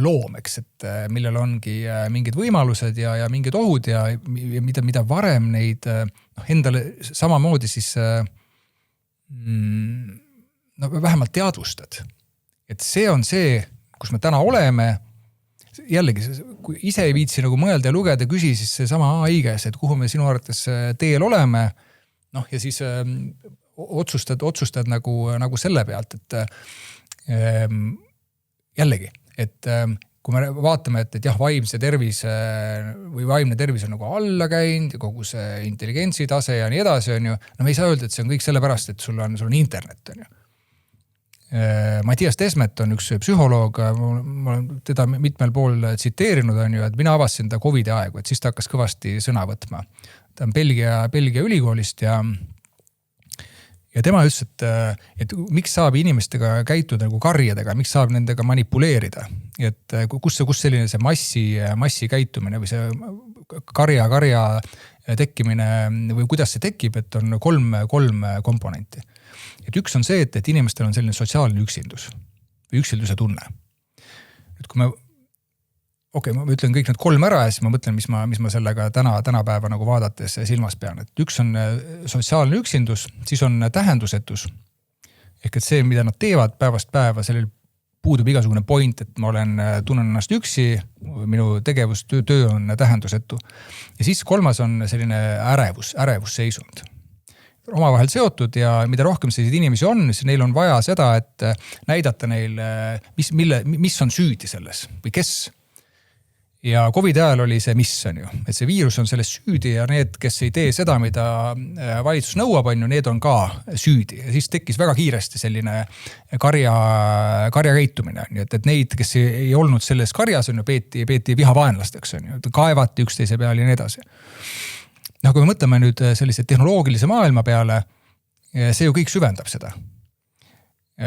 loom, eks, et millel ongi mingid võimalused ja mingid ohud ja mida varem neid endale samamoodi siis vähemalt teadvustad. Et see on see, kus me täna oleme, jällegi, kui ise ei viitsi nagu mõelda ja lugeda, küsi siis see sama AI käes, et kuhu me sinu arvates teel oleme, ja siis otsustad nagu selle pealt, et jällegi, et kui me vaatame, et jah, vaimne tervis on nagu alla käinud ja kogu see intelligentsi tase ja nii edasi on ju, me ei saa öelda, et see on kõik sellepärast, et sul on internet on ju. Mattias Desmet on üks psühholoog, ma olen teda mitmel pool tsiteerinud on ju, et mina avastasin ta COVID aegu, et siis ta hakkas kõvasti sõna võtma. Ta on Belgia ülikoolist ja tema ütles, et miks saab inimestega käituda nagu karjadega, miks saab nendega manipuleerida. Et kus selline see massi käitumine või see karja tekkimine või kuidas see tekib, et on kolm komponenti. Et üks on see, et inimestel on selline sotsiaalne üksildus või üksilduse tunne. Et kui ma ütlen kõik need 3 ära ja siis ma mõtlen, mis ma sellega tänapäeva nagu vaadates silmas pean. Et üks on sotsiaalne üksindus, siis on tähendusetus. Ehk et see, mida nad teevad päevast päeva, sellel puudub igasugune point, et ma tunnen ennast üksi, minu tegevus, töö on tähendusetu. Ja siis 3 on selline ärevusseisund. Omavahel seotud ja mida rohkem selliseid inimesi on, siis neil on vaja seda, et näidata neil, mis on süüdi selles või kes. Ja COVID ajal oli see mis on ju, et see viirus on selles süüdi ja need, kes ei tee seda, mida valitsus nõuab on ju, need on ka süüdi. Ja siis tekkis väga kiiresti selline karja käitumine. Et neid, kes ei olnud selles karjas on ju, peeti vihavaenlasteks on ju, kaevati üksteise peal ja nii edasi. Kui me mõtleme nüüd sellise tehnoloogilise maailma peale, see ju kõik süvendab seda.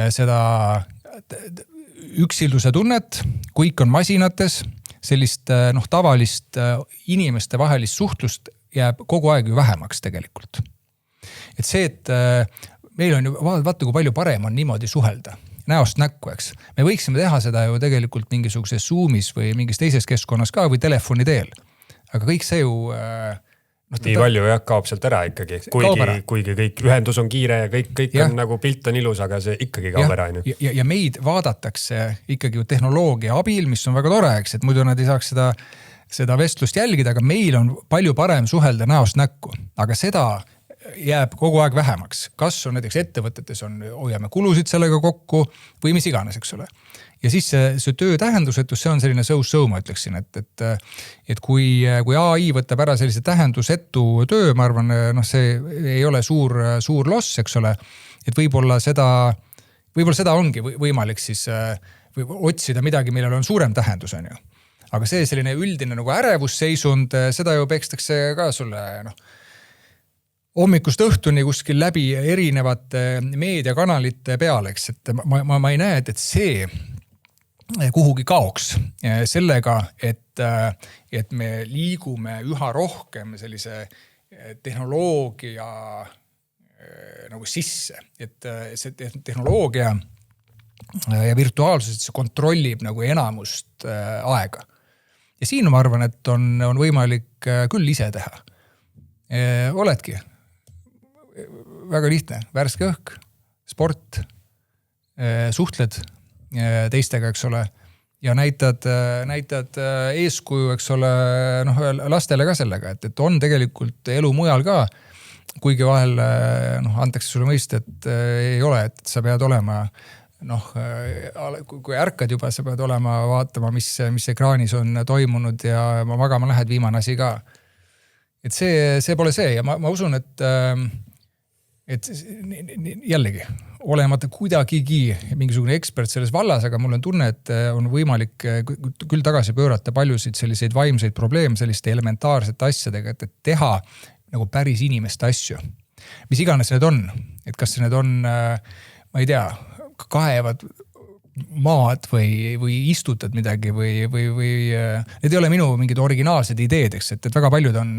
Seda üksilduse tunnet, kõik on masinates, sellist tavalist inimeste vahelist suhtlust jääb kogu aeg ju vähemaks tegelikult. Et see, et meil on ju, vaata kui palju parem on niimoodi suhelda, näost näkku, eks. Me võiksime teha seda ju tegelikult mingisuguses Zoomis või mingis teises keskkonnas ka või telefoni teel. Aga kõik see ju nii palju kaob sealt ära ikkagi, kuigi kõik ühendus on kiire ja kõik on nagu pilt on ilus, aga see ikkagi kaob ära. Ja meid vaadatakse ikkagi tehnoloogia abil, mis on väga tore, eks, et muidu nad ei saaks seda vestlust jälgida, aga meil on palju parem suhelda näost näkku. Aga seda jääb kogu aeg vähemaks. Kas on näiteks ettevõtetes hoiame kulusid sellega kokku või mis iganes, eks ole. Ja siis see töö tähendusetus, see on selline so-so, ma ütleksin, et kui AI võtab ära sellise tähendusetu töö, ma arvan, see ei ole suur loss, eks ole, et võib-olla seda ongi võimalik siis otsida midagi, millel on suurem tähendus, on ju. Aga see selline üldine nagu ärevusseisund, seda ju pekstakse ka sulle hommikust õhtuni kuskil läbi erinevate meediakanalite peale, eks, et ma ei näe, et see kuhugi kaoks sellega, et me liigume üha rohkem sellise tehnoloogia nagu sisse, et see tehnoloogia ja virtuaalsus, see kontrollib nagu enamust aega. Ja siin ma arvan, et on võimalik küll ise teha. Oledki väga lihtne, värske õhk, sport, suhtled teistega, eks ole, ja näitad eeskuju, eks ole, lastele ka sellega, et on tegelikult elu mujal ka, kuigi vahel antakse sulle mõista, et ei ole, et sa pead olema kui ärkad juba, sa pead olema vaatama, mis ekraanis on toimunud ja magama lähed viimane asi ka. Et see pole see ja ma usun, et jällegi olemata kuidagigi mingisugune ekspert selles vallas, aga mul on tunne, et on võimalik küll tagasi pöörata paljusid selliseid vaimseid probleeme selliste elementaarsete asjadega, et teha nagu päris inimeste asju. Mis iganes need on, et kas need on, ma ei tea, kaevad maad või istutad midagi või need ei ole minu mingid originaalsed ideed, eks, et väga paljud on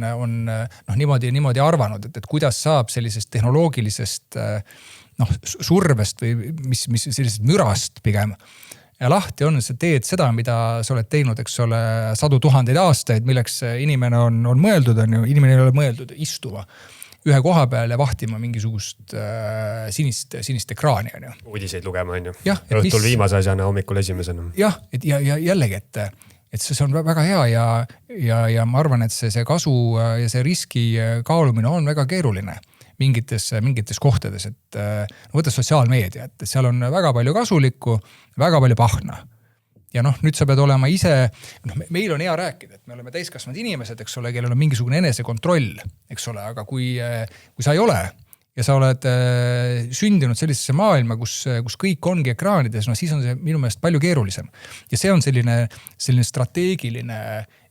niimoodi arvanud, et kuidas saab sellisest tehnoloogilisest survest või mis sellisest mürast pigem ja lahti on, sa teed seda, mida sa oled teinud, eks ole, 100 000 aastaid, milleks inimene on mõeldud, on ju, inimene ei ole mõeldud istuma ühe koha peal ja vahtima mingisugust sinist ekraani, on ju. Uudiseid lugema, on ju. Õhtul viimase asjana, hommikul esimesena. Jah, ja jällegi, et see on väga hea ja ma arvan, et see kasu ja see riski kaalumine on väga keeruline mingites kohtades, et võtta sotsiaalmeedia, et seal on väga palju kasulikku, väga palju pahna. Ja nüüd sa pead olema ise, meil on hea rääkida, et me oleme täiskasvanud inimesed, eks ole, kellel on mingisugune enesekontroll, eks ole, aga kui sa ei ole ja sa oled sündinud sellisesse maailma, kus kõik ongi ekraanides, siis on see minu meelest palju keerulisem. Ja see on selline strateegiline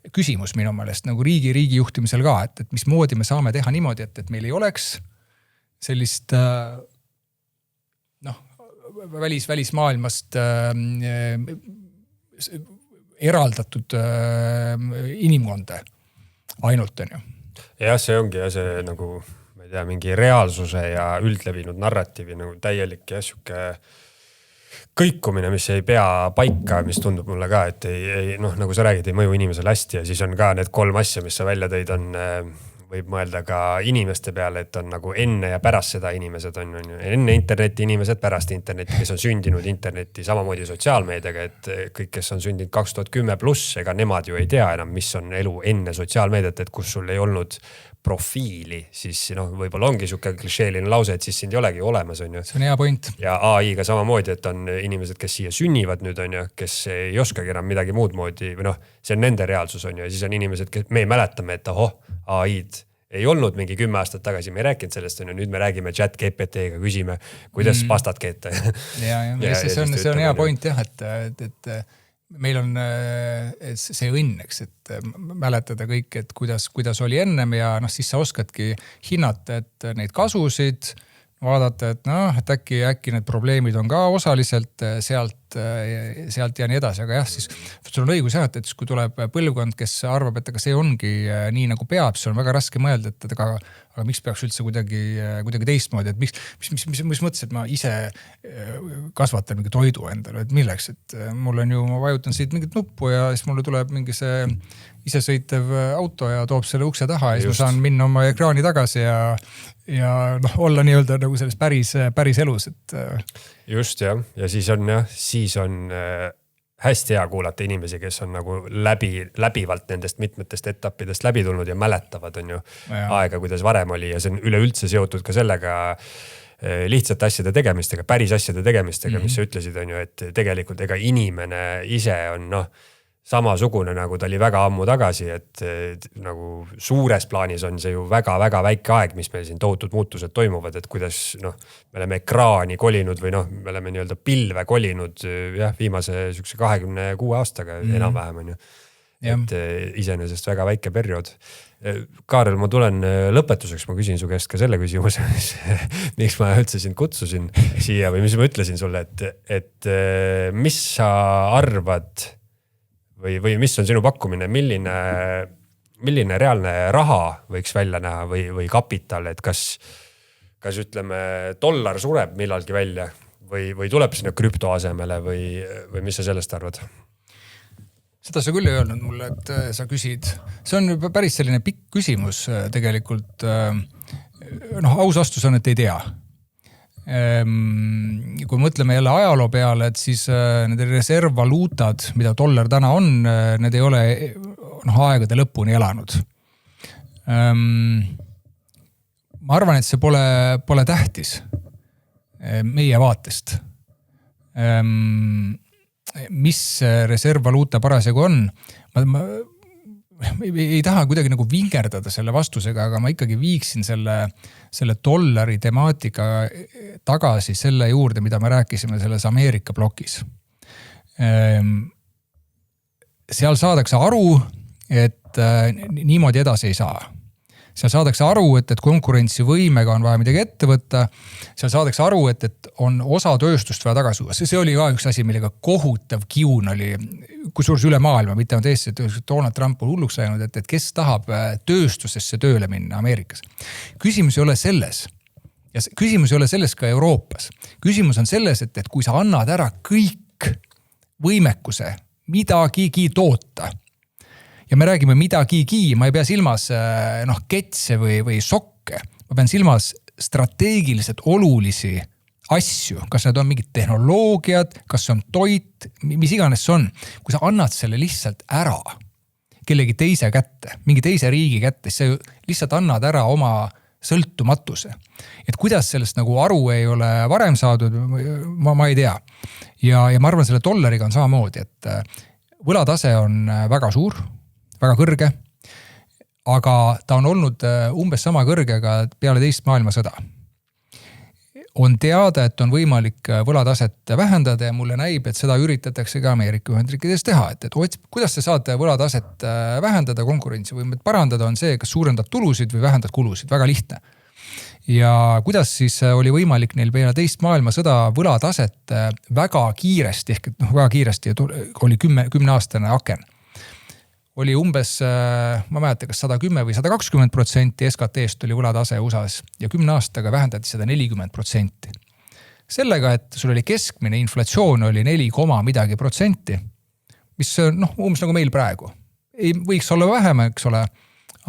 küsimus minu meelest nagu riigi juhtimisel ka, et mismoodi me saame teha niimoodi, et meil ei oleks sellist välismaailmast eraldatud inimkonda ainult, on ju. Jah, see ongi ja see nagu, ma ei tea, mingi reaalsuse ja üldlevinud narratiivi nagu täielik ja siuke kõikumine, mis ei pea paika, mis tundub mulle ka, et nagu sa räägid, ei mõju inimesele hästi ja siis on ka need 3 asja, mis sa välja tõid, võib mõelda ka inimeste peale, et on nagu enne ja pärast seda inimesed on enne interneti inimesed, pärast interneti, kes on sündinud interneti, samamoodi sotsiaalmeediaga, et kõik, kes on sündinud 2010+, ega nemad ju ei tea enam, mis on elu enne sotsiaalmeediat, et kus sul ei olnud profiili, siis võib-olla ongi siuke klišeeline lause, et siis sind ei olegi olemas, on ju. See on hea point. Ja AI-ga samamoodi, et on inimesed, kes siia sünnivad nüüd, on ju, kes ei oskagi enam midagi muud moodi, või see on nende reaalsus, on ju, ja siis on inimesed, kes me mäletame, et AI-d ei olnud mingi 10 aastat tagasi, me ei rääkinud sellest, on ju, nüüd me räägime chat GPT-ga, küsime, kuidas pastat keeta. See on hea point jah, et meil on see õnneks, et mäletada kõik, et kuidas oli ennem ja siis sa oskadki hinnata, et neid kasusid, vaadata, et äkki need probleemid on ka osaliselt sealt ja nii edasi, aga jah, siis sul on õigus jah, et kui tuleb põlvkond, kes arvab, et aga see ongi nii nagu peab, see on väga raske mõelda, et aga miks peaks üldse kuidagi teistmoodi, et mis mõttes, et ma ise kasvatan mingi toidu endale, et milleks, et mul on ju, ma vajutan siit mingit nuppu ja siis mulle tuleb mingi see isesõitev auto ja toob selle ukse taha ja siis ma saan minna oma ekraani tagasi ja olla nii-öelda nagu selles päris elus, et just jah, ja siis on hästi hea kuulata inimesi, kes on nagu läbivalt nendest mitmetest etappidest läbi tulnud ja mäletavad on ju aega, kuidas varem oli ja see on üleüldse seotud ka sellega lihtsate asjade tegemistega, päris asjade tegemistega, mis sa ütlesid on ju, et tegelikult ega inimene ise on samasugune nagu ta oli väga ammu tagasi, et nagu suures plaanis on see ju väga-väga väike aeg, mis meil siin tohutud muutused toimuvad, et kuidas me oleme ekraani kolinud või me oleme nii-öelda pilve kolinud viimase 26 aastaga enam-vähem on ju. Et iseenesest väga väike periood. Kaarel, ma tulen lõpetuseks, ma küsin su käest ka selle küsimuse, miks ma üldse sind kutsusin siia või mis ma ütlesin sulle, et mis sa arvad või mis on sinu pakkumine, milline reaalne raha võiks välja näha või kapital, et kas ütleme dollar sureb millalgi välja või tuleb sinna krüpto asemele või mis sa sellest arvad? Seda sa küll ei öelnud mulle, et sa küsid. See on päris selline pikk küsimus tegelikult. Aus vastus on, et ei tea. Kui mõtleme jälle ajaloo peale, et siis need reservvaluutad, mida dollar täna on, need ei ole aegade lõpuni elanud. Ma arvan, et see pole tähtis meie vaatest. Mis reservvaluuta parasjagu on? Ma ei taha kuidagi nagu vingerdada selle vastusega, aga ma ikkagi viiksin selle dollari temaatika tagasi selle juurde, mida me rääkisime selles Ameerika blokis. Seal saadakse aru, et niimoodi edasi ei saa. Seal saadakse aru, et konkurentsivõimega on vaja midagi ette võtta. Seal saadakse aru, et on osa tööstust vaja tagasi tuua. See oli ka üks asi, millega kohutav kiun oli, kusjuures üle maailma, mitte on teist, et Donald Trump on hulluks läinud, et kes tahab tööstusesse tööle minna Ameerikas. Küsimus ei ole selles. Ja küsimus ei ole selles ka Euroopas. Küsimus on selles, et kui sa annad ära kõik võimekuse midagigi toota, ja me räägime midagigi, ma ei pea silmas ketse või sokke, ma pean silmas strateegiliselt olulisi asju, kas need on mingid tehnoloogiad, kas see on toit, mis iganes see on. Kui sa annad selle lihtsalt ära kellegi teise kätte, mingi teise riigi kätte, siis sa lihtsalt annad ära oma sõltumatuse. Et kuidas sellest nagu aru ei ole varem saadud, ma ei tea. Ja ma arvan, selle dollariga on samamoodi, et võlatase on väga suur, väga kõrge, aga ta on olnud umbes sama kõrgega peale teist maailmasõda. On teada, et on võimalik võlataset vähendada ja mulle näib, et seda üritatakse ka Ameerika Ühendriikides teha. Et kuidas sa saad võlataset vähendada, konkurentsivõimet parandada, on see, kas suurendad tulusid või vähendad kulusid. Väga lihtne. Ja kuidas siis oli võimalik neil peale teist maailmasõda võlataset väga kiiresti, ehk väga kiiresti oli 10-aastane aken. Oli umbes, ma mäleta, kas 110 või 120% SKT-st oli võlatase USAs ja 10 aastaga vähendati seda 40%. Sellega, et sul oli keskmine inflatsioon oli 4,% mis umbes nagu meil praegu. Ei võiks olla vähem, eks ole,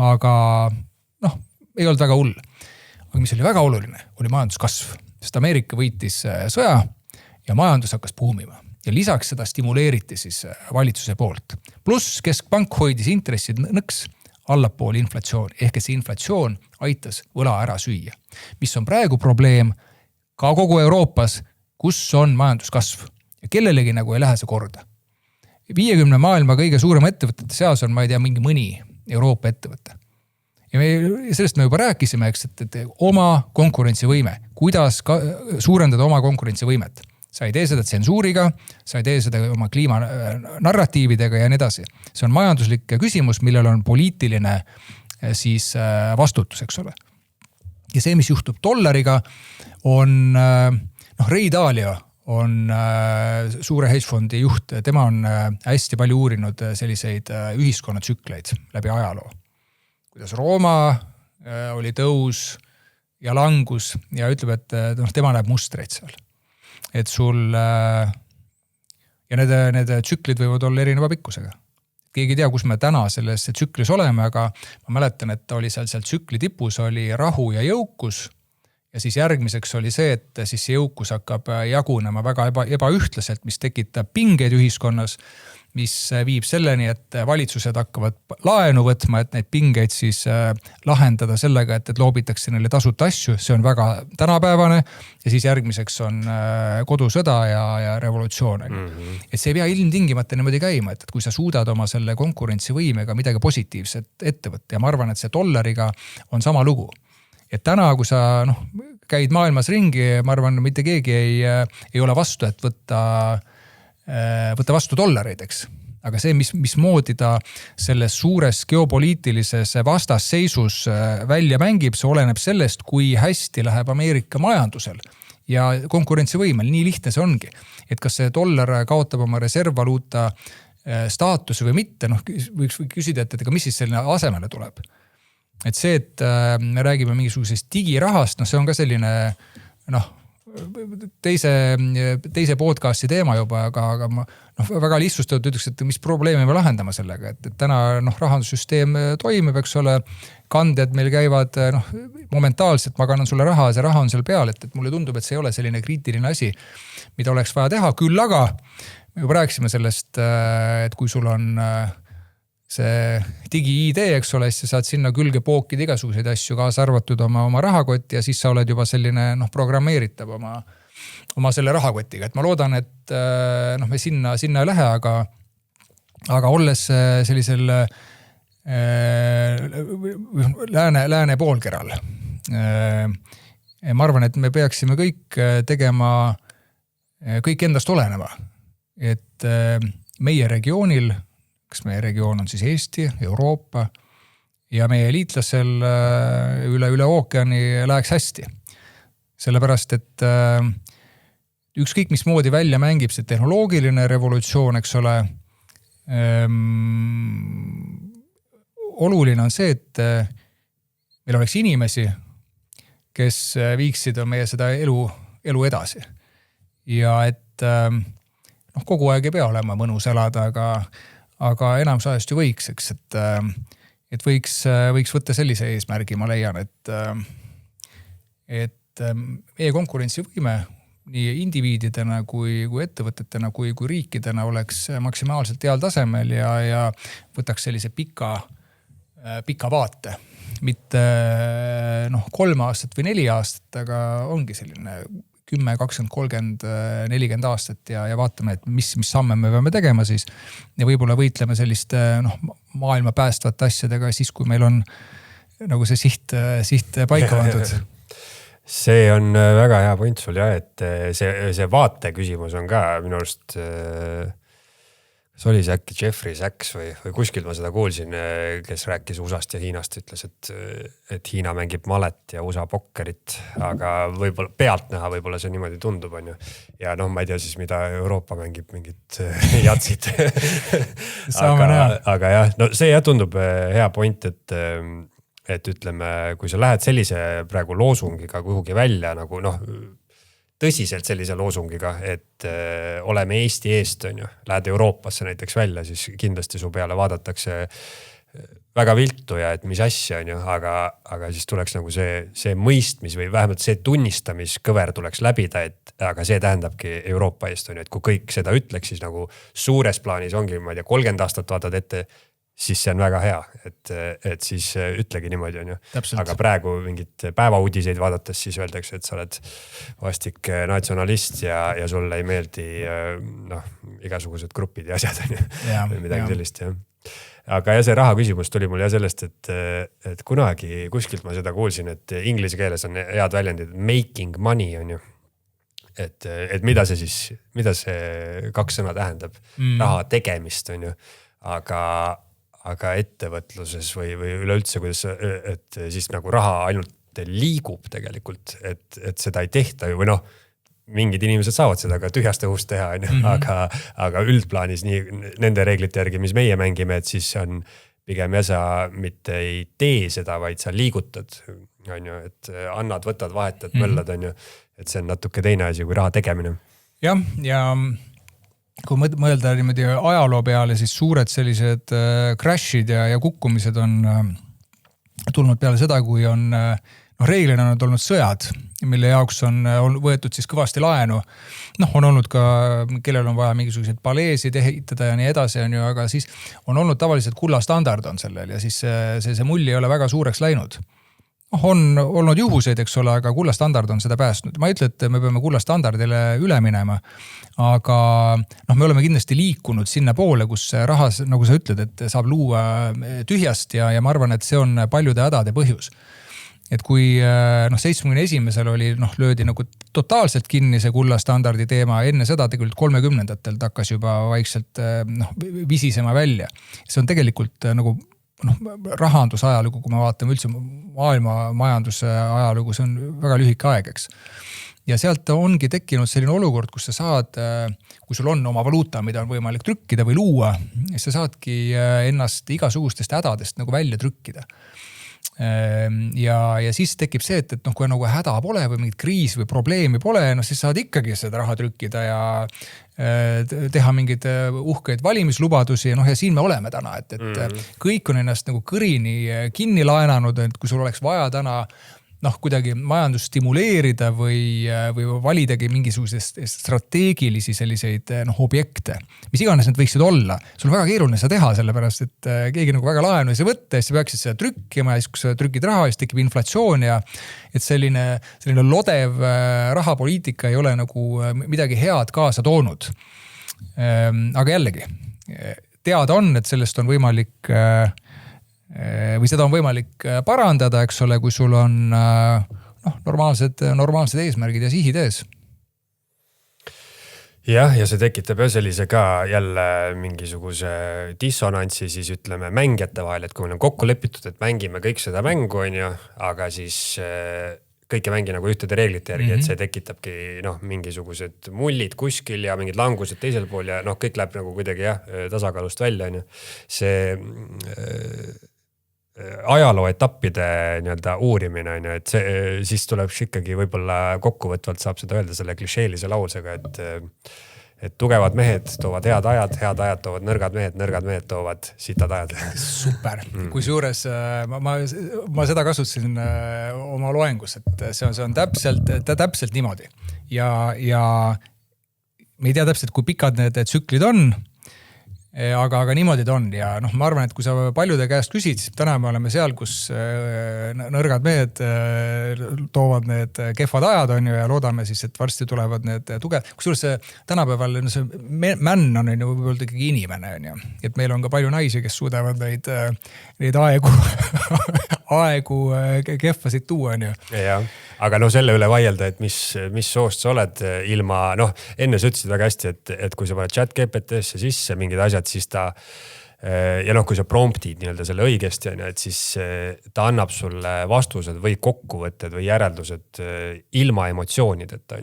aga ei olnud väga hull. Aga mis oli väga oluline, oli majanduskasv, sest Ameerika võitis sõja ja majandus hakkas buumima. Ja lisaks seda stimuleeriti siis valitsuse poolt. Plus keskpank hoidis intressid nõks allapool inflatsioon. Ehk et see inflatsioon aitas võla ära süüa. Mis on praegu probleem ka kogu Euroopas, kus on majanduskasv. Ja kellelegi nagu ei lähe see korda. 50 maailma kõige suurem ettevõtete seas on, ma ei tea, mingi mõni Euroopa ettevõte. Ja sellest me juba rääkisime, et oma konkurentsivõime. Kuidas suurendada oma konkurentsivõimet? Sa ei tee seda tsensuuriga, sa ei tee seda oma kliimanarratiividega ja nii edasi. See on majanduslik küsimus, millel on poliitiline siis vastutus, eks ole. Ja see, mis juhtub dollariga, on Ray Dalio on suure hedgefondi juht. Tema on hästi palju uurinud selliseid ühiskonnatsükleid läbi ajaloo. Kuidas Rooma oli tõus ja langus ja ütleb, et tema näeb mustreid seal. Et sul ja need tsüklid võivad olla erineva pikkusega. Keegi ei tea, kus me täna selles tsüklis oleme, aga ma mäletan, et oli seal tsükli tipus oli rahu ja jõukus ja siis järgmiseks oli see, et siis see jõukus hakkab jagunema väga ebaühtlaselt, mis tekitab pingeid ühiskonnas, mis viib selleni, et valitsused hakkavad laenu võtma, et neid pingeid siis lahendada sellega, et loobitakse neile tasuta asju, see on väga tänapäevane ja siis järgmiseks on kodusõda ja revolutsioon. Et see ei pea ilmtingimata niimoodi käima, et kui sa suudad oma selle konkurentsivõimega midagi positiivset ette võtta ja ma arvan, et see dollariga on sama lugu. Et täna, kui sa käid maailmas ringi, ma arvan, mitte keegi ei ole vastu, et võtta vastu dollareid, eks. Aga see, mismoodi ta selles suures geopoliitilises vastasseisus välja mängib, see oleneb sellest, kui hästi läheb Ameerika majandusel ja konkurentsivõimel. Nii lihtne see ongi. Et kas see dollar kaotab oma reservvaluuta staatuse või mitte, võiks küsida, et mis siis selline asemele tuleb. Et see, et me räägime mingisugusest digirahast, see on ka selline, teise podcasti teema juba, aga ma väga lihtsustatult ütleks, et mis probleemi me lahendame sellega, et täna rahandussüsteem toimib, eks ole, kanded meil käivad momentaalselt, ma kannan sulle raha ja see raha on seal peal, et mulle tundub, et see ei ole selline kriitiline asi, mida oleks vaja teha, küll aga me juba rääkisime sellest, et kui sul on see digi-ID, eks ole, siis sa saad sinna külge pookida igasuguseid asju, kaasa arvatud oma rahakotti ja siis sa oled juba selline programmeeritav oma selle rahakotiga. Et ma loodan, et me sinna ei lähe, aga olles sellisel lääne poolkeral, ma arvan, et me peaksime kõik tegema kõik endast olenema. Et meie regioonil, kas meie regioon on siis Eesti, Euroopa ja meie liitlasel üle ookeani läheks hästi. Sellepärast, et ükskõik mismoodi välja mängib see tehnoloogiline revolutsioon, eks ole, oluline on see, et meil oleks inimesi, kes viiksid meie seda elu edasi. Ja et kogu aeg ei pea olema mõnus elada, aga enam sajast ju võiks, eks, et võiks võtta sellise eesmärgi, ma leian, et meie konkurentsivõime nii indiviididena kui ettevõtetena kui riikidena oleks maksimaalselt heal tasemel ja võtaks sellise pika vaate. Mitte 3 aastat või 4 aastat, aga ongi selline 10, 20, 30, 40 aastat ja vaatame, et mis samme me peame tegema siis. Ja võibolla võitleme selliste maailma päästvate asjadega siis, kui meil on nagu see siht paika pandud. See on väga hea point sul ja, et see vaate küsimus on ka minu arust, see oli see äkki Jeffrey Sachs või kuskilt ma seda kuulsin, kes rääkis USAst ja Hiinast, ütles, et Hiina mängib malet ja USA pokkerit, aga võib-olla pealtnäha võib-olla see niimoodi tundub, on ju. Ja ma ei tea siis, mida Euroopa mängib mingit jatsid. aga jah, see jah tundub hea point, et ütleme, kui sa lähed sellise praegu loosungiga kuhugi välja, nagu tõsiselt sellise loosungiga, et oleme Eesti eest, on ju, lähed Euroopasse näiteks välja, siis kindlasti su peale vaadatakse väga viltu ja et mis asja on ju, aga siis tuleks nagu see mõistmis või vähemalt see tunnistamiskõver tuleks läbida, et aga see tähendabki Euroopa eest on ju, et kui kõik seda ütleks, siis nagu suures plaanis ongi, ma ei tea, 30 aastat vaatad ette, siis see on väga hea, et siis ütlegi niimoodi on ju. Täpselt. Aga praegu mingit päevauudiseid vaadates siis öeldakse, et sa oled vastik natsionalist ja sulle ei meeldi igasugused grupid ja asjad on ju. Või midagi sellist jah. Aga see raha küsimus tuli mul sellest, et kunagi kuskilt ma seda kuulsin, et inglise keeles on head väljendid making money on ju. Et mida see 2 sõna tähendab? Raha tegemist on ju. Aga ettevõtluses või üleüldse, kuidas, et siis nagu raha ainult liigub tegelikult, et seda ei tehta või mingid inimesed saavad seda ka tühjast õhust teha, aga üldplaanis nii nende reeglite järgi, mis meie mängime, et siis on pigem sa mitte ei tee seda, vaid sa liigutad, on ju, et annad, võtad, vahetad, möllad, on ju, et see on natuke teine asi kui raha tegemine. Jah, ja kui mõelda niimoodi ajaloo peale, siis suured sellised crashid ja kukkumised on tulnud peale seda, kui on reeglina on olnud sõjad, mille jaoks on võetud siis kõvasti laenu. On olnud ka, kellel on vaja mingisuguseid paleesid ehitada ja nii edasi, aga siis on olnud tavaliselt kullastandard on sellel ja siis see mull ei ole väga suureks läinud. On olnud juhuseid, eks ole, aga kullastandard on seda päästnud. Ma ei ütle, et me peame kullastandardile üle minema, aga me oleme kindlasti liikunud sinna poole, kus rahas, nagu sa ütled, et saab luua tühjast ja ma arvan, et see on paljude hädade põhjus. Et kui 71. oli, löödi nagu totaalselt kinni see kullastandardi teema, enne seda tegelikult 30-ndatel hakkas juba vaikselt visisema välja. See on tegelikult nagu rahandusajalugu, kui me vaatame üldse maailma majanduse ajalugu, see on väga lühike aeg, eks. Ja sealt ongi tekkinud selline olukord, kus sa saad, kui sul on oma valuuta, mida on võimalik trükkida või luua, siis sa saadki ennast igasugustest hädadest nagu välja trükkida. Ja siis tekib see, et kui nagu häda pole või mingit kriis või probleemi pole, siis saad ikkagi seda raha trükkida ja teha mingeid uhkeid valimislubadusi ja siin me oleme täna, et kõik on ennast nagu kõrini kinni laenanud, et kui sul oleks vaja täna kuidagi majandust stimuleerida või validagi mingisugusest strateegilisi selliseid objekte, mis iganes need võiksid olla. Sul on väga keeruline seda teha, sellepärast, et keegi nagu väga laenu ei saa võtta ja siis peaksid seda trükkima ja siis kui sa trükid raha, siis tekib inflatsioon ja et selline lodev rahapoliitika ei ole nagu midagi head kaasa toonud. Aga jällegi, teada on, et sellest on võimalik või seda on võimalik parandada, eks ole, kui sul on normaalsed eesmärgid ja sihid ees. Jah, ja see tekitab sellise ka jälle mingisuguse dissonantsi siis ütleme mängijate vahel, et kui meil on kokku lepitud, et mängime kõik seda mängu, aga siis kõik ei mängi nagu ühtede reeglite järgi, et see tekitabki mingisugused mullid kuskil ja mingid langused teisel pool ja kõik läheb nagu kuidagi tasakaalust välja. See ajaloo etappide uurimine, et siis tuleb ikkagi võib-olla kokkuvõtvalt saab seda öelda selle klišeelise lausega, et tugevad mehed toovad head ajad toovad nõrgad mehed toovad sitad ajad. Super. Kusjuures ma seda kasutasin oma loengus, et see on täpselt niimoodi. Ja me ei tea täpselt, kui pikad need tsüklid on, aga niimoodi ta on ja ma arvan, et kui sa paljude käest küsid, siis täna me oleme seal, kus nõrgad mehed toovad need kehvad ajad on ja loodame siis, et varsti tulevad need tugev. Kusjuures tänapäeval see männ on võib-olla ikkagi inimene, et meil on ka palju naisi, kes suudavad neid aegu kehvasid tuua. Ja, aga selle üle vaielda, et mis soost sa oled ilma, enne sa ütlesid väga hästi, et kui sa paned chat GPT-sse sisse mingid asjad, siis ta ja kui sa promptid selle õigesti, et siis ta annab sulle vastused või kokkuvõtted või järeldused ilma emotsioonideta.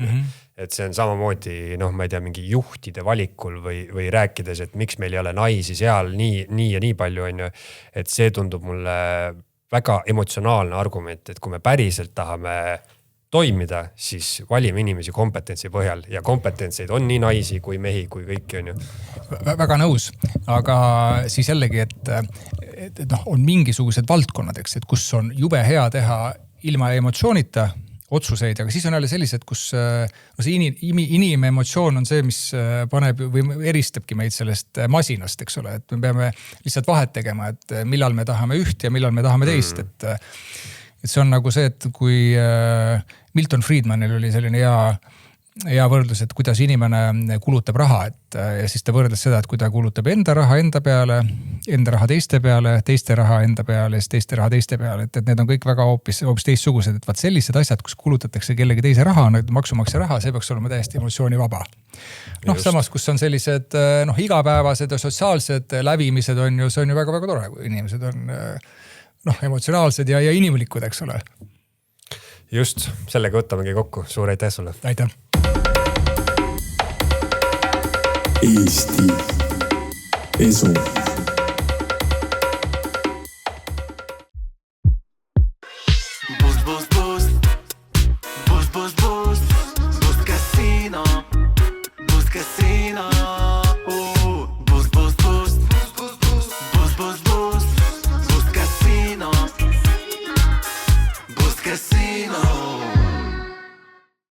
Et see on samamoodi, ma ei tea, mingi juhtide valikul või rääkides, et miks meil ei ole naisi seal nii ja nii palju, et see tundub mulle väga emotsionaalne argument, et kui me päriselt tahame toimida, siis valime inimesi kompetentsi põhjal ja kompetentseid on nii naisi kui mehi kui kõiki on ju. Väga nõus, aga siis jällegi, et on mingisugused valdkonnad, et kus on jube hea teha ilma emotsioonita otsuseid, aga siis on jälle sellised, kus see inimemotsioon on see, mis paneb või eristabki meid sellest masinast, eks ole, et me peame lihtsalt vahet tegema, et millal me tahame üht ja millal me tahame teist, et see on nagu see, et kui Milton Friedmanil oli selline hea võrdlus, et kuidas inimene kulutab raha, ja siis ta võrdles seda, et kui ta kulutab enda raha enda peale, enda raha teiste peale, teiste raha enda peale, siis teiste raha teiste peale, et need on kõik väga hoopis teistsugused, et vaat sellised asjad, kus kulutatakse kellegi teise raha, maksumaksja raha, see peaks olema täiesti emotsioonivaba. Samas, kus on sellised igapäevased ja sotsiaalsed lävimised on ju, see on ju väga-väga tore, kui inimesed on emotsionaalsed ja inimlikud, eks ole. Just, sellega võtamegi kokku. Suur aitäh sulle. Aitäh. Eesti Esu.